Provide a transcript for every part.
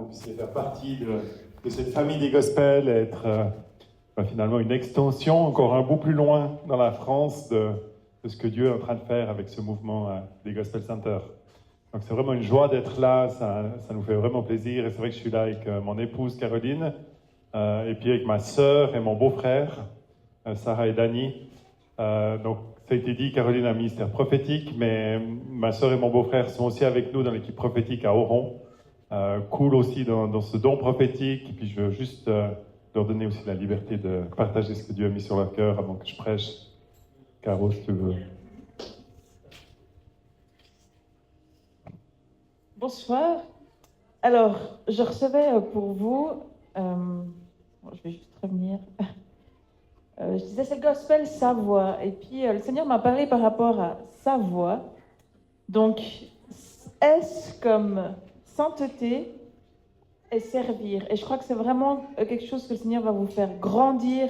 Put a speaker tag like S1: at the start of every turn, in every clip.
S1: vous puissiez faire partie de cette famille des gospels, et être finalement une extension, encore un bout plus loin dans la France de ce que Dieu est en train de faire avec ce mouvement des Gospel Centers. Donc c'est vraiment une joie d'être là, ça nous fait vraiment plaisir, et c'est vrai que je suis là avec mon épouse Caroline, et puis avec ma sœur et mon beau-frère, Sarah et Dani. Donc ça a été dit, Caroline a un ministère prophétique, mais ma sœur et mon beau-frère sont aussi avec nous dans l'équipe prophétique à Oron. Cool aussi dans ce don prophétique, et puis je veux juste leur donner aussi la liberté de partager ce que Dieu a mis sur leur cœur avant que je prêche. Caro, si tu veux.
S2: Bonsoir. Alors, je recevais pour vous, je vais juste revenir, je disais c'est le gospel sa voix, et puis le Seigneur m'a parlé par rapport à sa voix. Donc, S comme sainteté et servir. Et je crois que c'est vraiment quelque chose que le Seigneur va vous faire grandir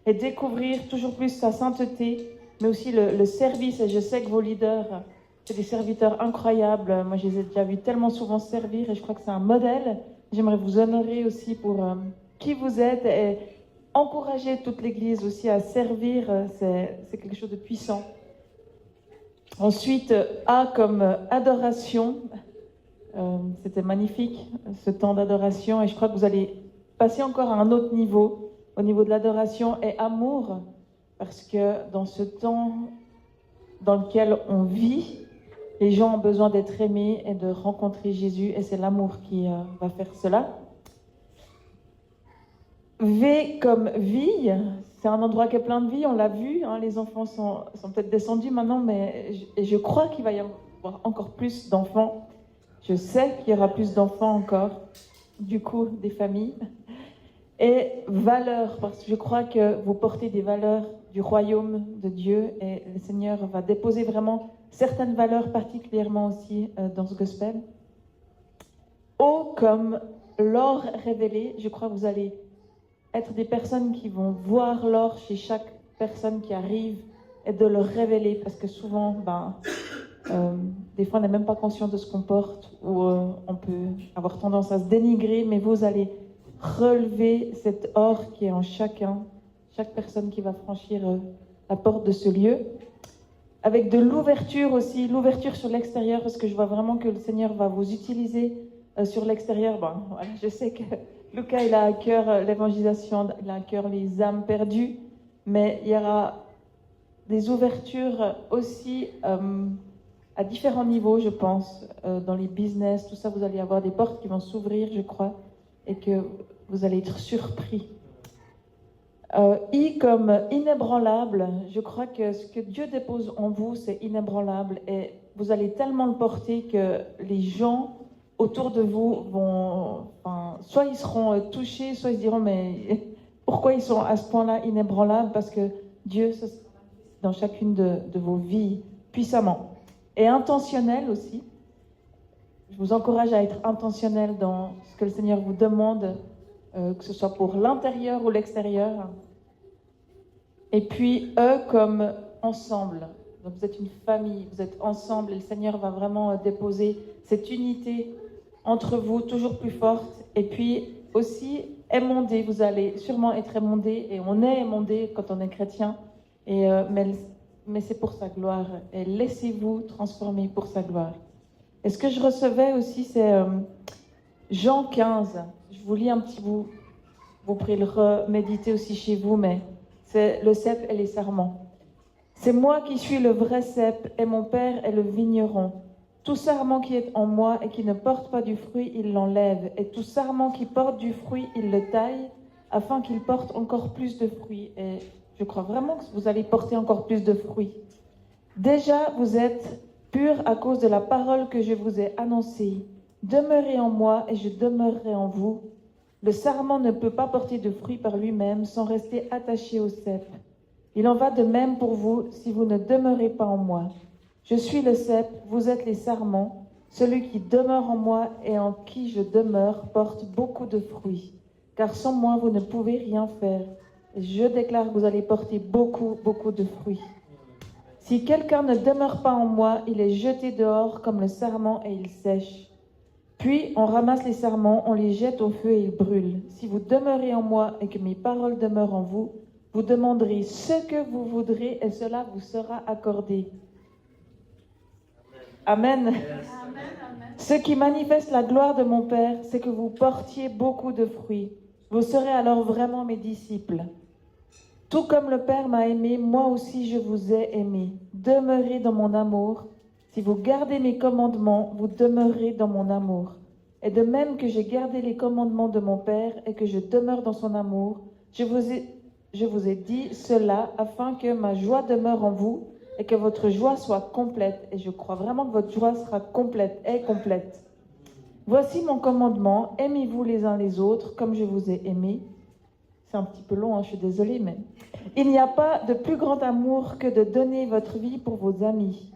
S2: et découvrir toujours plus sa sainteté, mais aussi le service. Et je sais que vos leaders, c'est des serviteurs incroyables. Moi, je les ai déjà vus tellement souvent servir, et je crois que c'est un modèle. J'aimerais vous honorer aussi pour qui vous êtes, et encourager toute l'Église aussi à servir. C'est quelque chose de puissant. Ensuite, A comme adoration. C'était magnifique, ce temps d'adoration, et je crois que vous allez passer encore à un autre niveau, au niveau de l'adoration et amour, parce que dans ce temps dans lequel on vit, les gens ont besoin d'être aimés et de rencontrer Jésus, et c'est l'amour qui va faire cela. V comme vie, c'est un endroit qui est plein de vie, on l'a vu, hein, les enfants sont peut-être descendus maintenant, mais je crois qu'il va y avoir encore plus d'enfants. Je sais qu'il y aura plus d'enfants encore, du coup, des familles. Et valeurs, parce que je crois que vous portez des valeurs du royaume de Dieu, et le Seigneur va déposer vraiment certaines valeurs particulièrement aussi dans ce gospel. O comme l'or révélé, je crois que vous allez être des personnes qui vont voir l'or chez chaque personne qui arrive et de le révéler, parce que souvent, des fois on n'est même pas conscient de ce qu'on porte, ou on peut avoir tendance à se dénigrer, mais vous allez relever cet or qui est en chaque personne qui va franchir la porte de ce lieu, avec de l'ouverture aussi, l'ouverture sur l'extérieur, parce que je vois vraiment que le Seigneur va vous utiliser sur l'extérieur. Voilà, je sais que Lucas, il a à cœur l'évangélisation, il a à cœur les âmes perdues, mais il y aura des ouvertures aussi à différents niveaux, je pense, dans les business, tout ça, vous allez avoir des portes qui vont s'ouvrir, je crois, et que vous allez être surpris. I comme inébranlable, je crois que ce que Dieu dépose en vous, c'est inébranlable, et vous allez tellement le porter que les gens autour de vous vont, soit ils seront touchés, soit ils se diront, mais pourquoi ils sont à ce point-là inébranlables? Parce que Dieu, dans chacune de vos vies, puissamment. Et intentionnel aussi. Je vous encourage à être intentionnel dans ce que le Seigneur vous demande, que ce soit pour l'intérieur ou l'extérieur. Et puis, eux comme ensemble. Donc vous êtes une famille, vous êtes ensemble, et le Seigneur va vraiment déposer cette unité entre vous, toujours plus forte. Et puis aussi, émondé, vous allez sûrement être émondé, et on est émondé quand on est chrétien, mais c'est pour sa gloire, et laissez-vous transformer pour sa gloire. Et ce que je recevais aussi, c'est Jean 15. Je vous lis un petit bout, vous pourrez le reméditer aussi chez vous, mais c'est le cep et les sarments. C'est moi qui suis le vrai cep, et mon Père est le vigneron. Tout sarment qui est en moi et qui ne porte pas du fruit, il l'enlève, et tout sarment qui porte du fruit, il le taille, afin qu'il porte encore plus de fruits. Et je crois vraiment que vous allez porter encore plus de fruits. Déjà, vous êtes purs à cause de la parole que je vous ai annoncée. Demeurez en moi et je demeurerai en vous. Le sarment ne peut pas porter de fruits par lui-même sans rester attaché au cep. Il en va de même pour vous si vous ne demeurez pas en moi. Je suis le cep, vous êtes les sarments. Celui qui demeure en moi et en qui je demeure porte beaucoup de fruits. Car sans moi, vous ne pouvez rien faire. Et je déclare que vous allez porter beaucoup, beaucoup de fruits. Si quelqu'un ne demeure pas en moi, il est jeté dehors comme le sarment et il sèche. Puis on ramasse les sarments, on les jette au feu et ils brûlent. Si vous demeurez en moi et que mes paroles demeurent en vous, vous demanderez ce que vous voudrez et cela vous sera accordé. Amen. Ce qui manifeste la gloire de mon Père, c'est que vous portiez beaucoup de fruits. Vous serez alors vraiment mes disciples. Tout comme le Père m'a aimé, moi aussi je vous ai aimé. Demeurez dans mon amour. Si vous gardez mes commandements, vous demeurez dans mon amour. Et de même que j'ai gardé les commandements de mon Père et que je demeure dans son amour, je vous ai dit cela afin que ma joie demeure en vous et que votre joie soit complète. Et je crois vraiment que votre joie sera complète et complète. Voici mon commandement, aimez-vous les uns les autres comme je vous ai aimés. C'est un petit peu long, hein, je suis désolée, mais... Il n'y a pas de plus grand amour que de donner votre vie pour vos amis.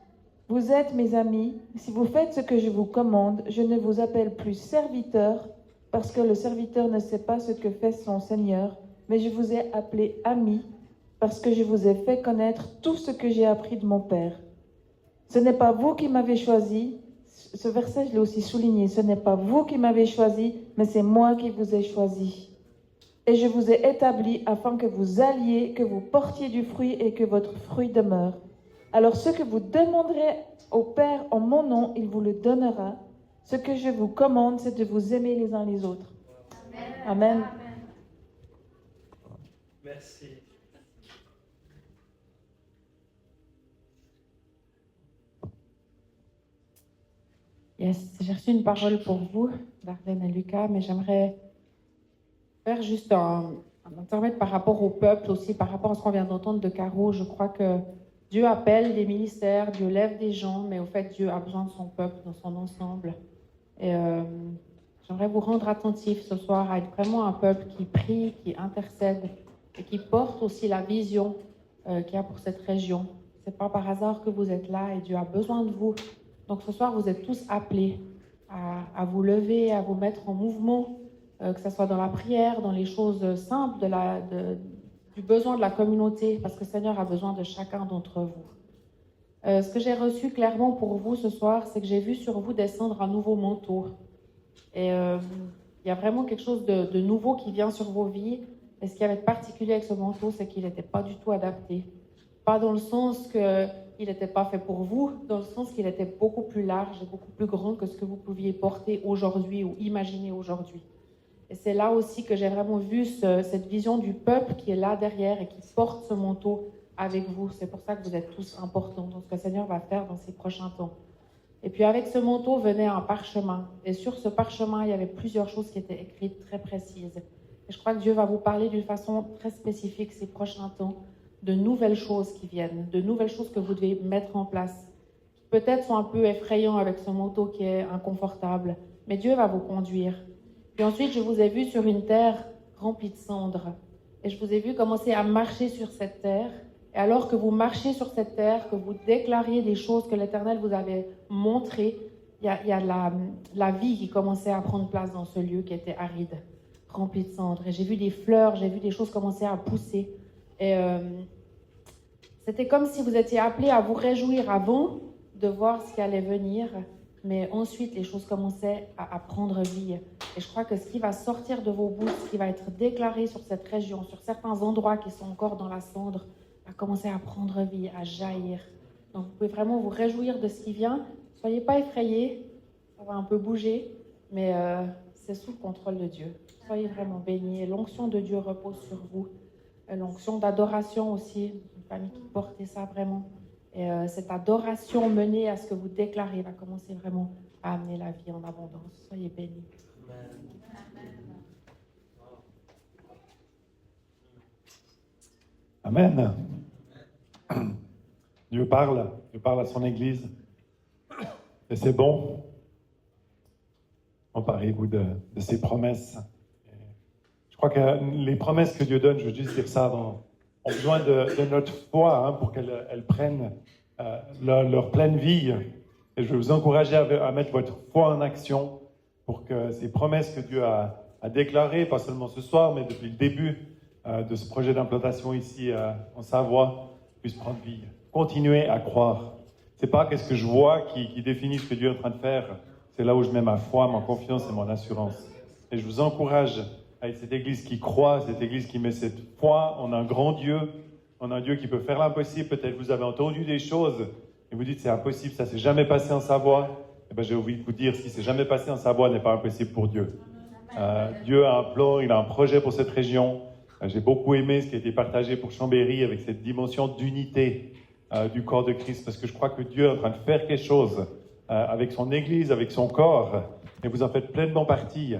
S2: Vous êtes mes amis. Si vous faites ce que je vous commande, je ne vous appelle plus serviteur, parce que le serviteur ne sait pas ce que fait son Seigneur, mais je vous ai appelé amis, parce que je vous ai fait connaître tout ce que j'ai appris de mon Père. Ce n'est pas vous qui m'avez choisi. Ce verset, je l'ai aussi souligné. Ce n'est pas vous qui m'avez choisi, mais c'est moi qui vous ai choisi. Et je vous ai établi afin que vous alliez, que vous portiez du fruit et que votre fruit demeure. Alors ce que vous demanderez au Père en mon nom, il vous le donnera. Ce que je vous commande, c'est de vous aimer les uns les autres. Amen. Amen.
S3: Merci.
S4: Yes, j'ai reçu une parole pour vous, Darlene et Lucas, mais j'aimerais faire juste un intermède par rapport au peuple aussi, par rapport à ce qu'on vient d'entendre de Caro. Je crois que Dieu appelle des ministères, Dieu lève des gens, mais au fait, Dieu a besoin de son peuple dans son ensemble. Et j'aimerais vous rendre attentifs ce soir à être vraiment un peuple qui prie, qui intercède et qui porte aussi la vision qu'il y a pour cette région. C'est pas par hasard que vous êtes là et Dieu a besoin de vous. Donc ce soir, vous êtes tous appelés à vous lever, à vous mettre en mouvement, que ce soit dans la prière, dans les choses simples du besoin de la communauté, parce que le Seigneur a besoin de chacun d'entre vous. Ce que j'ai reçu clairement pour vous ce soir, c'est que j'ai vu sur vous descendre un nouveau manteau. Et il y a vraiment quelque chose de nouveau qui vient sur vos vies. Et ce qui avait de particulier avec ce manteau, c'est qu'il n'était pas du tout adapté. Pas dans le sens qu'il n'était pas fait pour vous, dans le sens qu'il était beaucoup plus large et beaucoup plus grand que ce que vous pouviez porter aujourd'hui ou imaginer aujourd'hui. Et c'est là aussi que j'ai vraiment vu cette vision du peuple qui est là derrière et qui porte ce manteau avec vous. C'est pour ça que vous êtes tous importants dans ce que le Seigneur va faire dans ces prochains temps. Et puis avec ce manteau venait un parchemin. Et sur ce parchemin, il y avait plusieurs choses qui étaient écrites très précises. Et je crois que Dieu va vous parler d'une façon très spécifique ces prochains temps, de nouvelles choses qui viennent, de nouvelles choses que vous devez mettre en place, qui peut-être sont un peu effrayants avec ce manteau qui est inconfortable, mais Dieu va vous conduire. Puis ensuite, je vous ai vu sur une terre remplie de cendres. Et je vous ai vu commencer à marcher sur cette terre. Et alors que vous marchiez sur cette terre, que vous déclariez des choses que l'Éternel vous avait montrées, il y a la vie qui commençait à prendre place dans ce lieu qui était aride, rempli de cendres. Et j'ai vu des fleurs, j'ai vu des choses commencer à pousser. Et c'était comme si vous étiez appelés à vous réjouir avant de voir ce qui allait venir. Mais ensuite, les choses commençaient à prendre vie. Et je crois que ce qui va sortir de vos bouches, ce qui va être déclaré sur cette région, sur certains endroits qui sont encore dans la cendre, va commencer à prendre vie, à jaillir. Donc, vous pouvez vraiment vous réjouir de ce qui vient. Soyez pas effrayés, ça va un peu bouger, mais c'est sous le contrôle de Dieu. Soyez vraiment bénis. L'onction de Dieu repose sur vous. L'onction d'adoration aussi, une famille qui portait ça vraiment. Et cette adoration menée à ce que vous déclarez va commencer vraiment à amener la vie en abondance. Soyez bénis.
S1: Amen. Dieu parle à son Église. Et c'est bon. Emparez-vous de ses promesses. Je crois que les promesses que Dieu donne, je veux juste dire ça, ont besoin de notre foi pour qu'elles prennent leur pleine vie. Et je veux vous encourager à mettre votre foi en action pour que ces promesses que Dieu a déclarées, pas seulement ce soir, mais depuis le début de ce projet d'implantation ici en Savoie, puissent prendre vie. Continuez à croire. C'est pas qu'est-ce que je vois qui définit ce que Dieu est en train de faire. C'est là où je mets ma foi, ma confiance et mon assurance. Et je vous encourage à être cette église qui croit, cette église qui met cette foi. On a un grand Dieu, on a un Dieu qui peut faire l'impossible. Peut-être vous avez entendu des choses et vous dites c'est impossible, ça s'est jamais passé en Savoie. Eh bien, j'ai envie de vous dire, ce qui s'est jamais passé en Savoie n'est pas impossible pour Dieu. Dieu a un plan, il a un projet pour cette région. J'ai beaucoup aimé ce qui a été partagé pour Chambéry avec cette dimension d'unité du corps de Christ, parce que je crois que Dieu est en train de faire quelque chose avec son Église, avec son corps, et vous en faites pleinement partie.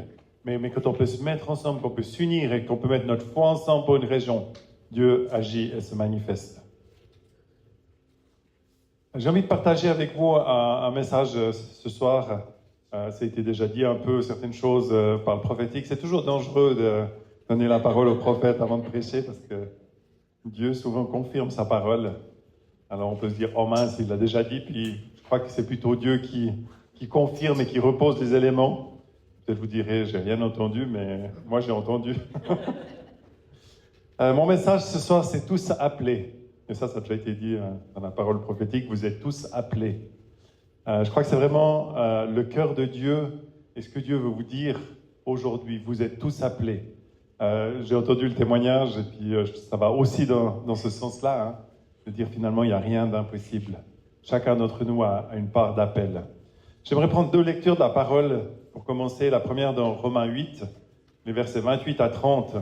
S1: Mais quand on peut se mettre ensemble, qu'on peut s'unir et qu'on peut mettre notre foi ensemble pour une région, Dieu agit et se manifeste. J'ai envie de partager avec vous un message ce soir. Ça a été déjà dit un peu, certaines choses par le prophétique. C'est toujours dangereux de donner la parole au prophète avant de prêcher, parce que Dieu souvent confirme sa parole. Alors on peut se dire, oh mince, il l'a déjà dit, puis je crois que c'est plutôt Dieu qui confirme et qui repose les éléments. Peut-être vous direz, j'ai rien entendu, mais moi j'ai entendu. Mon message ce soir, c'est tous appelés. Et ça a déjà été dit dans la parole prophétique, vous êtes tous appelés. Je crois que c'est vraiment le cœur de Dieu et ce que Dieu veut vous dire aujourd'hui. Vous êtes tous appelés. J'ai entendu le témoignage et puis ça va aussi dans ce sens-là, hein, de dire finalement il n'y a rien d'impossible. Chacun d'entre nous a une part d'appel. J'aimerais prendre 2 lectures de la parole pour commencer. La première dans Romains 8, les versets 28 à 30.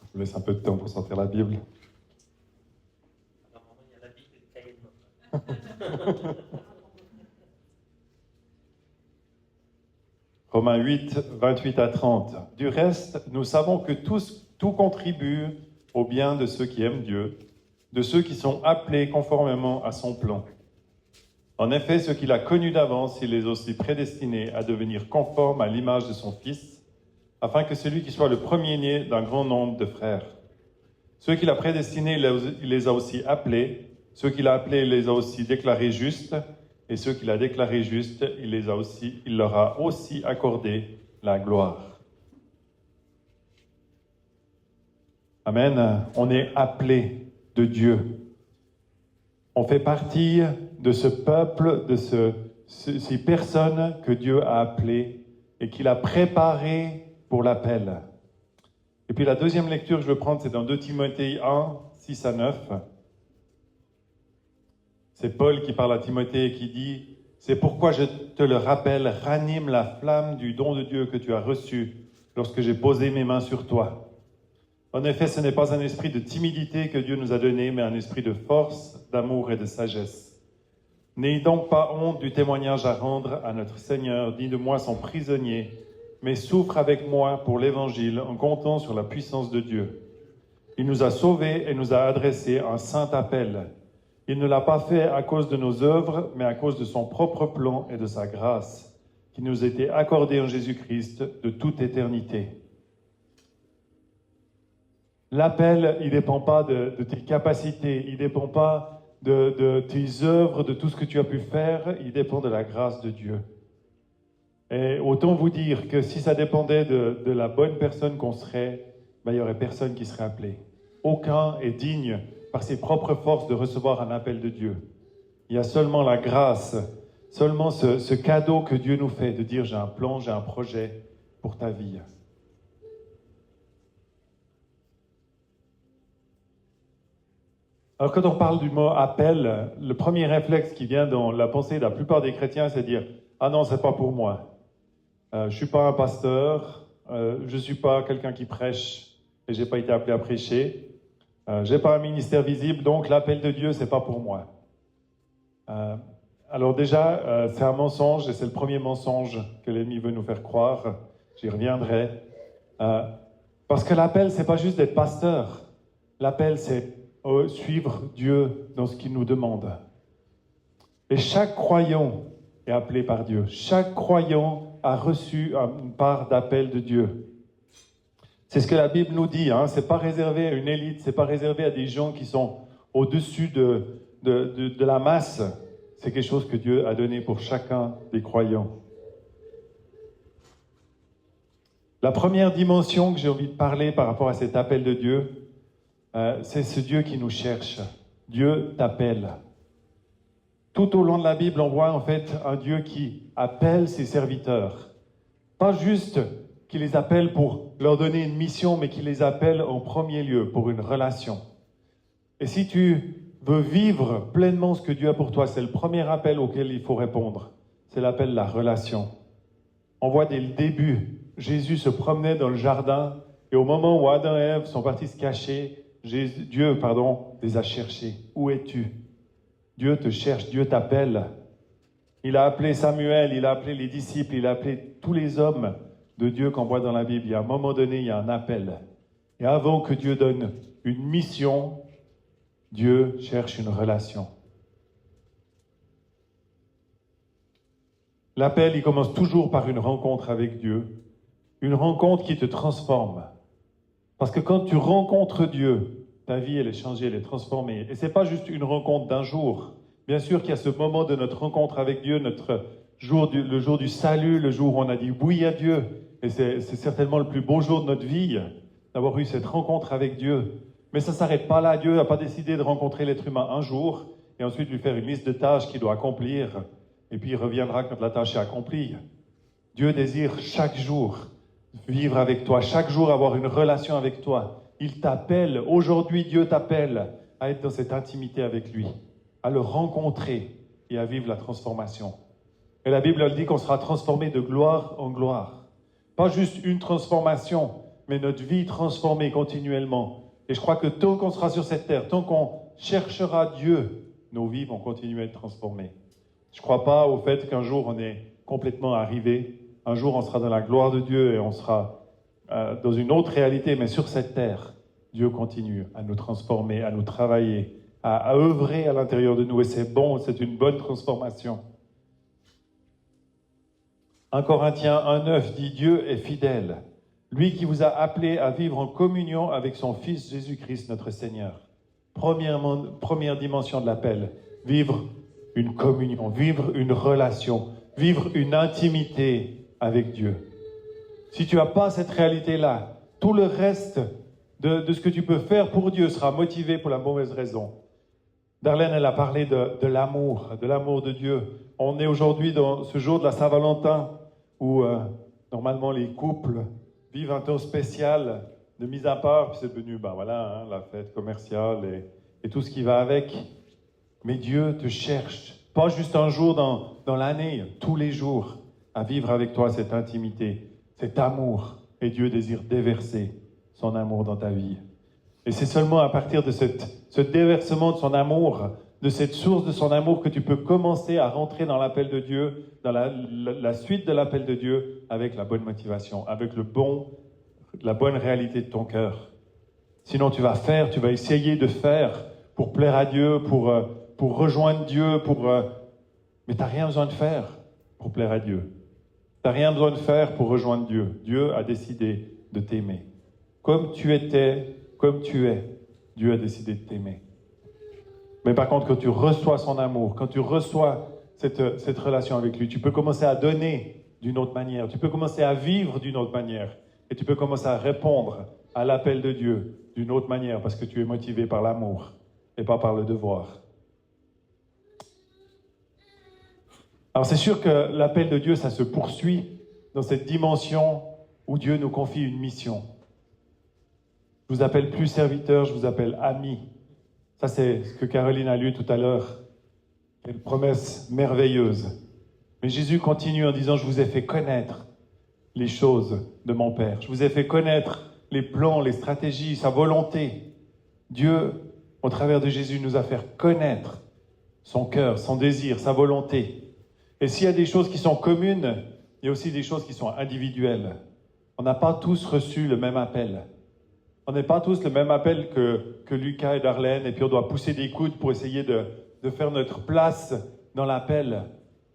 S1: Je vous laisse un peu de temps pour sortir la Bible. Romains 8, 28 à 30. Du reste, nous savons que tout contribue au bien de ceux qui aiment Dieu, de ceux qui sont appelés conformément à son plan. En effet, ceux qu'il a connus d'avance, il les a aussi prédestinés à devenir conformes à l'image de son Fils, afin que celui qui soit le premier-né d'un grand nombre de frères. Ceux qu'il a prédestinés, il les a aussi appelés. Ceux qu'il a appelés, il les a aussi déclarés justes. Et ceux qu'il a déclarés justes, il leur a aussi accordé la gloire. Amen. On est appelés de Dieu. On fait partie de ce peuple, de ces personnes que Dieu a appelées et qu'il a préparées pour l'appel. Et puis la deuxième lecture que je veux prendre, c'est dans 2 Timothée 1, 6 à 9. C'est Paul qui parle à Timothée et qui dit « C'est pourquoi je te le rappelle, ranime la flamme du don de Dieu que tu as reçu lorsque j'ai posé mes mains sur toi. En effet, ce n'est pas un esprit de timidité que Dieu nous a donné, mais un esprit de force, d'amour et de sagesse. N'ayez donc pas honte du témoignage à rendre à notre Seigneur, ni de moi son prisonnier, mais souffre avec moi pour l'Évangile en comptant sur la puissance de Dieu. Il nous a sauvés et nous a adressé un saint appel. Il ne l'a pas fait à cause de nos œuvres, mais à cause de son propre plan et de sa grâce, qui nous a été accordée en Jésus-Christ de toute éternité. » L'appel, il ne dépend pas de tes capacités, il ne dépend pas de tes œuvres, de tout ce que tu as pu faire, il dépend de la grâce de Dieu. Et autant vous dire que si ça dépendait de la bonne personne qu'on serait, ben, il n'y aurait personne qui serait appelé. Aucun est digne par ses propres forces de recevoir un appel de Dieu. Il y a seulement la grâce, seulement ce cadeau que Dieu nous fait de dire j'ai un plan, j'ai un projet pour ta vie. Alors quand on parle du mot appel, le premier réflexe qui vient dans la pensée de la plupart des chrétiens, c'est de dire « Ah non, c'est pas pour moi. Je ne suis pas un pasteur, je ne suis pas quelqu'un qui prêche et je n'ai pas été appelé à prêcher. Je n'ai pas un ministère visible, donc l'appel de Dieu, c'est pas pour moi. » Alors déjà, c'est un mensonge et c'est le premier mensonge que l'ennemi veut nous faire croire. J'y reviendrai. Parce que l'appel, c'est pas juste d'être pasteur. L'appel, c'est suivre Dieu dans ce qu'il nous demande. Et chaque croyant est appelé par Dieu. Chaque croyant a reçu une part d'appel de Dieu. C'est ce que la Bible nous dit. Hein. C'est pas réservé à une élite, c'est pas réservé à des gens qui sont au-dessus de la masse. C'est quelque chose que Dieu a donné pour chacun des croyants. La première dimension que j'ai envie de parler par rapport à cet appel de Dieu, c'est ce Dieu qui nous cherche. Dieu t'appelle. Tout au long de la Bible, on voit en fait un Dieu qui appelle ses serviteurs. Pas juste qui les appelle pour leur donner une mission, mais qui les appelle en premier lieu pour une relation. Et si tu veux vivre pleinement ce que Dieu a pour toi, c'est le premier appel auquel il faut répondre. C'est l'appel de la relation. On voit dès le début, Jésus se promenait dans le jardin et au moment où Adam et Ève sont partis se cacher, Dieu les a cherchés. Où es-tu? Dieu te cherche, Dieu t'appelle. Il a appelé Samuel, il a appelé les disciples, il a appelé tous les hommes de Dieu qu'on voit dans la Bible. Il y a un moment donné, il y a un appel. Et avant que Dieu donne une mission, Dieu cherche une relation. L'appel, il commence toujours par une rencontre avec Dieu. Une rencontre qui te transforme. Parce que quand tu rencontres Dieu, ta vie, elle est changée, elle est transformée. Et ce n'est pas juste une rencontre d'un jour. Bien sûr qu'il y a ce moment de notre rencontre avec Dieu, le jour du salut, le jour où on a dit oui à Dieu. Et c'est certainement le plus beau jour de notre vie, d'avoir eu cette rencontre avec Dieu. Mais ça ne s'arrête pas là. Dieu n'a pas décidé de rencontrer l'être humain un jour et ensuite lui faire une liste de tâches qu'il doit accomplir. Et puis il reviendra quand la tâche est accomplie. Dieu désire chaque jour vivre avec toi, chaque jour avoir une relation avec toi. Il t'appelle, aujourd'hui Dieu t'appelle à être dans cette intimité avec lui, à le rencontrer et à vivre la transformation. Et la Bible elle dit qu'on sera transformé de gloire en gloire. Pas juste une transformation, mais notre vie transformée continuellement. Et je crois que tant qu'on sera sur cette terre, tant qu'on cherchera Dieu, nos vies vont continuer à être transformées. Je ne crois pas au fait qu'un jour on est complètement arrivé. Un jour on sera dans la gloire de Dieu et on sera dans une autre réalité, mais sur cette terre, Dieu continue à nous transformer, à nous travailler, à œuvrer à l'intérieur de nous. Et c'est bon, c'est une bonne transformation. 1 Corinthiens 1,9 dit « Dieu est fidèle, lui qui vous a appelé à vivre en communion avec son Fils Jésus-Christ, notre Seigneur. » Première dimension de l'appel, vivre une communion, vivre une relation, vivre une intimité avec Dieu. Si tu n'as pas cette réalité-là, tout le reste de ce que tu peux faire pour Dieu sera motivé pour la mauvaise raison. Darlene, elle a parlé de l'amour de Dieu. On est aujourd'hui dans ce jour de la Saint-Valentin où normalement les couples vivent un temps spécial de mise à part, puis c'est devenu la fête commerciale et tout ce qui va avec. Mais Dieu te cherche, pas juste un jour dans l'année, tous les jours, à vivre avec toi cette intimité, cet amour. Et Dieu désire déverser son amour dans ta vie. Et c'est seulement à partir de ce déversement de son amour, de cette source de son amour, que tu peux commencer à rentrer dans l'appel de Dieu, dans la suite de l'appel de Dieu, avec la bonne motivation, avec la bonne réalité de ton cœur. Sinon, tu vas essayer de faire pour plaire à Dieu, pour rejoindre Dieu, mais tu n'as rien besoin de faire pour plaire à Dieu. Tu n'as rien besoin de faire pour rejoindre Dieu. Dieu a décidé de t'aimer. Comme tu étais, comme tu es, Dieu a décidé de t'aimer. Mais par contre, quand tu reçois son amour, quand tu reçois cette relation avec lui, tu peux commencer à donner d'une autre manière, tu peux commencer à vivre d'une autre manière, et tu peux commencer à répondre à l'appel de Dieu d'une autre manière, parce que tu es motivé par l'amour et pas par le devoir. Alors c'est sûr que l'appel de Dieu, ça se poursuit dans cette dimension où Dieu nous confie une mission. Je vous appelle plus serviteur, je vous appelle ami. Ça, c'est ce que Caroline a lu tout à l'heure. Une promesse merveilleuse. Mais Jésus continue en disant, je vous ai fait connaître les choses de mon Père. Je vous ai fait connaître les plans, les stratégies, sa volonté. Dieu, au travers de Jésus, nous a fait connaître son cœur, son désir, sa volonté. Et s'il y a des choses qui sont communes, il y a aussi des choses qui sont individuelles. On n'a pas tous reçu le même appel. On n'est pas tous le même appel que Lucas et Darlene, et puis on doit pousser des coudes pour essayer de faire notre place dans l'appel.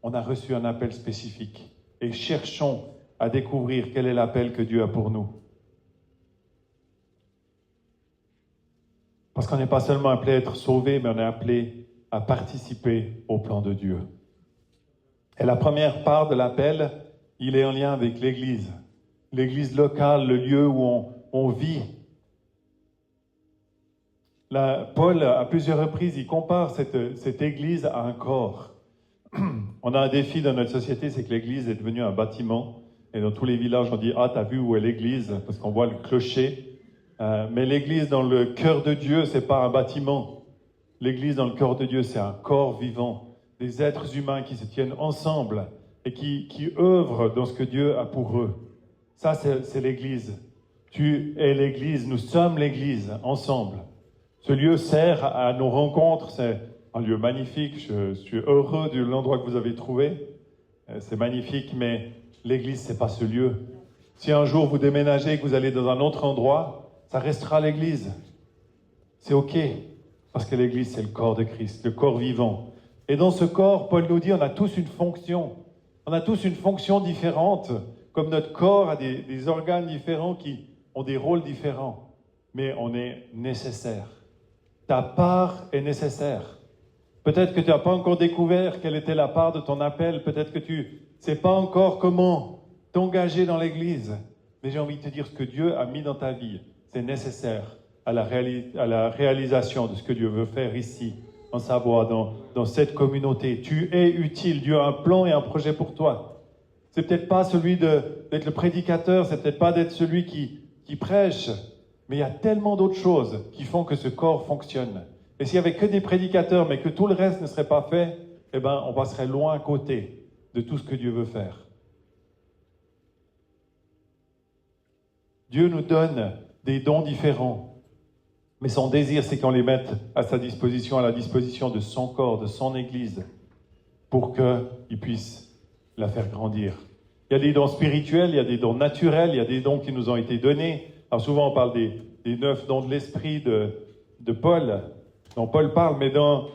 S1: On a reçu un appel spécifique. Et cherchons à découvrir quel est l'appel que Dieu a pour nous. Parce qu'on n'est pas seulement appelé à être sauvé, mais on est appelé à participer au plan de Dieu. Et la première part de l'appel, il est en lien avec l'Église. L'Église locale, le lieu où on vit. Paul, à plusieurs reprises, il compare cette Église à un corps. On a un défi dans notre société, c'est que l'église est devenue un bâtiment. Et dans tous les villages, on dit « Ah, t'as vu où est l'église ?» parce qu'on voit le clocher. Mais l'église dans le cœur de Dieu, c'est pas un bâtiment. L'église dans le cœur de Dieu, c'est un corps vivant. Des êtres humains qui se tiennent ensemble et qui œuvrent dans ce que Dieu a pour eux. Ça, c'est l'église. Tu es l'église, nous sommes l'église, ensemble. Ce lieu sert à nos rencontres, c'est un lieu magnifique. Je suis heureux de l'endroit que vous avez trouvé. C'est magnifique, mais l'église, c'est pas ce lieu. Si un jour vous déménagez et que vous allez dans un autre endroit, ça restera l'église. C'est OK, parce que l'église, c'est le corps de Christ, le corps vivant. Et dans ce corps, Paul nous dit, on a tous une fonction. On a tous une fonction différente, comme notre corps a des organes différents qui ont des rôles différents. Mais on est nécessaire. Ta part est nécessaire. Peut-être que tu n'as pas encore découvert quelle était la part de ton appel. Peut-être que tu ne sais pas encore comment t'engager dans l'Église. Mais j'ai envie de te dire ce que Dieu a mis dans ta vie. C'est nécessaire à la réalisation de ce que Dieu veut faire ici, en Savoie, dans cette communauté. Tu es utile. Dieu a un plan et un projet pour toi. C'est peut-être pas celui d'être le prédicateur, c'est peut-être pas d'être celui qui prêche, mais il y a tellement d'autres choses qui font que ce corps fonctionne. Et s'il n'y avait que des prédicateurs, mais que tout le reste ne serait pas fait, eh ben, on passerait loin à côté de tout ce que Dieu veut faire. Dieu nous donne des dons différents, mais son désir, c'est qu'on les mette à sa disposition, à la disposition de son corps, de son Église, pour qu'il puisse la faire grandir. Il y a des dons spirituels, il y a des dons naturels, il y a des dons qui nous ont été donnés. Alors souvent, on parle des 9 dons de l'esprit de Paul, dont Paul parle, mais dans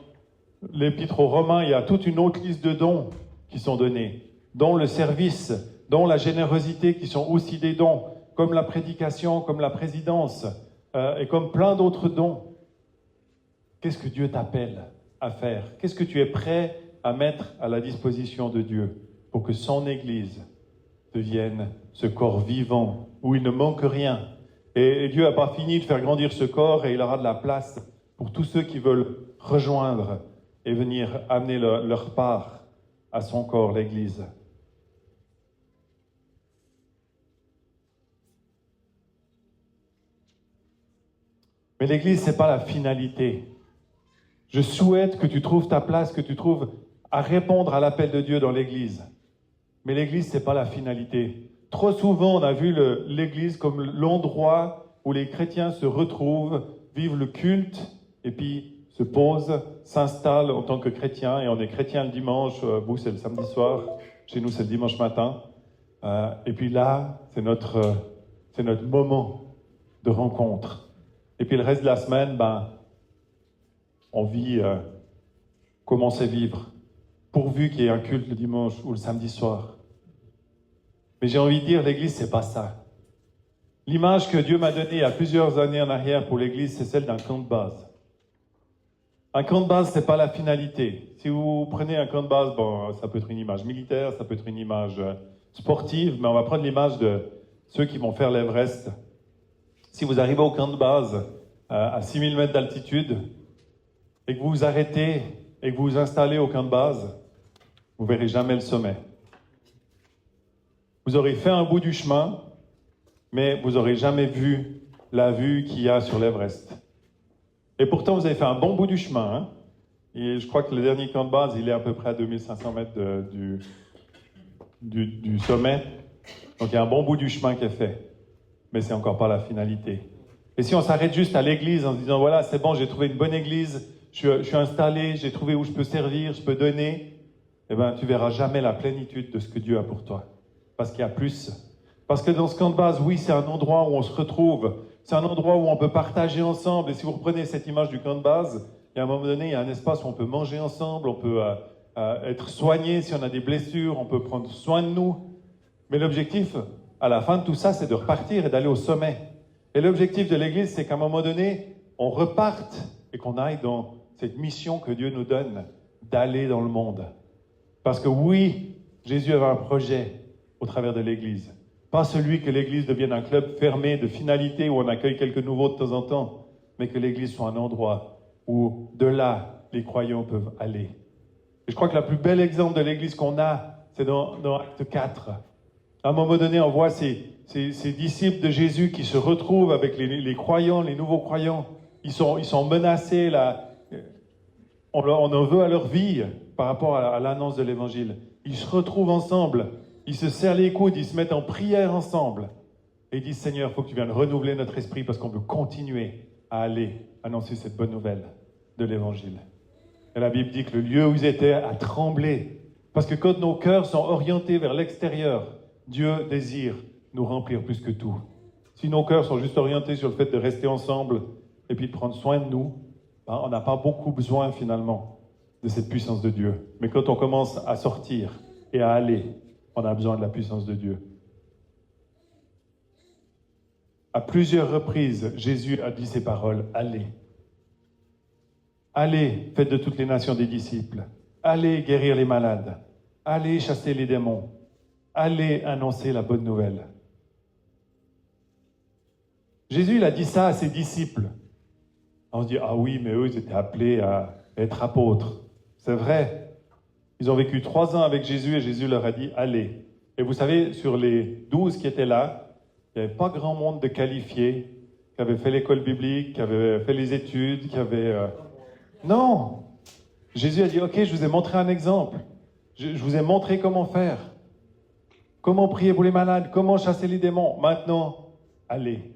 S1: l'épître aux Romains, il y a toute une autre liste de dons qui sont donnés, dont le service, dont la générosité, qui sont aussi des dons, comme la prédication, comme la présidence, et comme plein d'autres dons. Qu'est-ce que Dieu t'appelle à faire? Qu'est-ce que tu es prêt à mettre à la disposition de Dieu pour que son Église devienne ce corps vivant où il ne manque rien? Et Dieu n'a pas fini de faire grandir ce corps et il aura de la place pour tous ceux qui veulent rejoindre et venir amener leur part à son corps, l'Église. Mais l'Église, ce n'est pas la finalité. Je souhaite que tu trouves ta place, que tu trouves à répondre à l'appel de Dieu dans l'Église. Mais l'Église, ce n'est pas la finalité. Trop souvent, on a vu l'Église comme l'endroit où les chrétiens se retrouvent, vivent le culte, et puis se posent, s'installent en tant que chrétiens. Et on est chrétiens le dimanche, vous c'est le samedi soir, chez nous c'est le dimanche matin. Et puis là, c'est notre moment de rencontre. Et puis le reste de la semaine, on vit comme on sait vivre, pourvu qu'il y ait un culte le dimanche ou le samedi soir. Mais j'ai envie de dire, l'Église, c'est pas ça. L'image que Dieu m'a donnée il y a plusieurs années en arrière pour l'Église, c'est celle d'un camp de base. Un camp de base, c'est pas la finalité. Si vous prenez un camp de base, ça peut être une image militaire, ça peut être une image sportive, mais on va prendre l'image de ceux qui vont faire l'Everest. Si vous arrivez au camp de base à 6000 mètres d'altitude et que vous vous arrêtez et que vous vous installez au camp de base, vous verrez jamais le sommet. Vous aurez fait un bout du chemin, mais vous n'aurez jamais vu la vue qu'il y a sur l'Everest. Et pourtant, vous avez fait un bon bout du chemin. Hein? Et je crois que le dernier camp de base, il est à peu près à 2500 mètres du sommet. Donc il y a un bon bout du chemin qui est fait. Mais ce n'est encore pas la finalité. Et si on s'arrête juste à l'église en se disant, voilà, c'est bon, j'ai trouvé une bonne église, je suis installé, j'ai trouvé où je peux servir, je peux donner, eh bien, tu verras jamais la plénitude de ce que Dieu a pour toi. Parce qu'il y a plus. Parce que dans ce camp de base, oui, c'est un endroit où on se retrouve. C'est un endroit où on peut partager ensemble. Et si vous reprenez cette image du camp de base, il y a un moment donné, il y a un espace où on peut manger ensemble, on peut être soigné si on a des blessures, on peut prendre soin de nous. Mais l'objectif, à la fin de tout ça, c'est de repartir et d'aller au sommet. Et l'objectif de l'Église, c'est qu'à un moment donné, on reparte et qu'on aille dans cette mission que Dieu nous donne, d'aller dans le monde. Parce que oui, Jésus avait un projet au travers de l'Église. Pas celui que l'Église devienne un club fermé de finalité où on accueille quelques nouveaux de temps en temps, mais que l'Église soit un endroit où, de là, les croyants peuvent aller Et je crois que le plus bel exemple de l'Église qu'on a, c'est dans Acte 4. À un moment donné, on voit ces disciples de Jésus qui se retrouvent avec les croyants, les nouveaux croyants. Ils sont menacés, là. On en veut à leur vie par rapport à l'annonce de l'Évangile. Ils se retrouvent ensemble, ils se serrent les coudes, ils se mettent en prière ensemble. Et ils disent, Seigneur, il faut que tu viennes renouveler notre esprit parce qu'on veut continuer à aller annoncer cette bonne nouvelle de l'Évangile. Et la Bible dit que le lieu où ils étaient a tremblé. Parce que quand nos cœurs sont orientés vers l'extérieur, Dieu désire nous remplir plus que tout. Si nos cœurs sont juste orientés sur le fait de rester ensemble et puis de prendre soin de nous, on n'a pas beaucoup besoin finalement de cette puissance de Dieu. Mais quand on commence à sortir et à aller, on a besoin de la puissance de Dieu. À plusieurs reprises, Jésus a dit ces paroles, allez. Allez, faites de toutes les nations des disciples. Allez guérir les malades. Allez chasser les démons. Allez annoncer la bonne nouvelle. Jésus, il a dit ça à ses disciples. On se dit, ah oui, mais eux, ils étaient appelés à être apôtres. C'est vrai. Ils ont vécu 3 ans avec Jésus et Jésus leur a dit, allez. Et vous savez, sur les 12 qui étaient là, il n'y avait pas grand monde de qualifiés, qui avaient fait l'école biblique, qui avaient fait les études, qui avaient... Non! Jésus a dit, ok, je vous ai montré un exemple. Je vous ai montré comment faire. Comment prier pour les malades, comment chasser les démons. Maintenant, allez.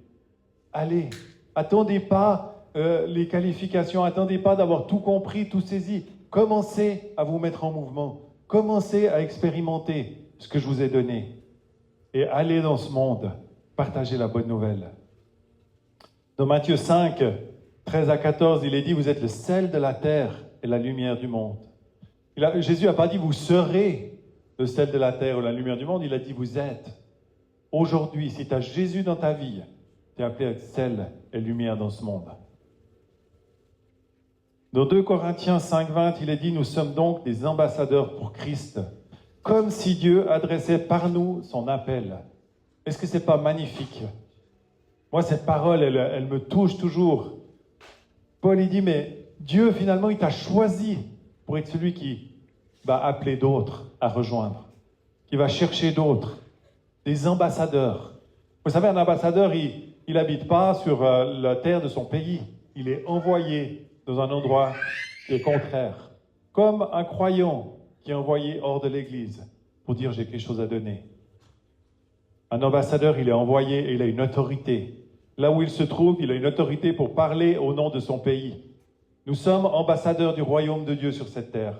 S1: Allez. Attendez pas les qualifications, attendez pas d'avoir tout compris, tout saisi. Commencez à vous mettre en mouvement. Commencez à expérimenter ce que je vous ai donné. Et allez dans ce monde, partagez la bonne nouvelle. Dans Matthieu 5, 13 à 14, il est dit, vous êtes le sel de la terre et la lumière du monde. Jésus n'a pas dit, vous serez le sel de la terre ou la lumière du monde, il a dit, vous êtes. Aujourd'hui, si tu as Jésus dans ta vie, tu es appelé à être sel et lumière dans ce monde. Dans 2 Corinthiens 5, 20, il est dit, nous sommes donc des ambassadeurs pour Christ, comme si Dieu adressait par nous son appel. Est-ce que ce n'est pas magnifique? Moi, cette parole, elle me touche toujours. Paul, il dit, mais Dieu, finalement, il t'a choisi pour être celui qui va appeler d'autres à rejoindre, qui va chercher d'autres, des ambassadeurs. Vous savez, un ambassadeur, il n'habite pas sur la terre de son pays. Il est envoyé dans un endroit qui est contraire. Comme un croyant qui est envoyé hors de l'Église pour dire, j'ai quelque chose à donner. Un ambassadeur, il est envoyé et il a une autorité. Là où il se trouve, il a une autorité pour parler au nom de son pays. Nous sommes ambassadeurs du royaume de Dieu sur cette terre.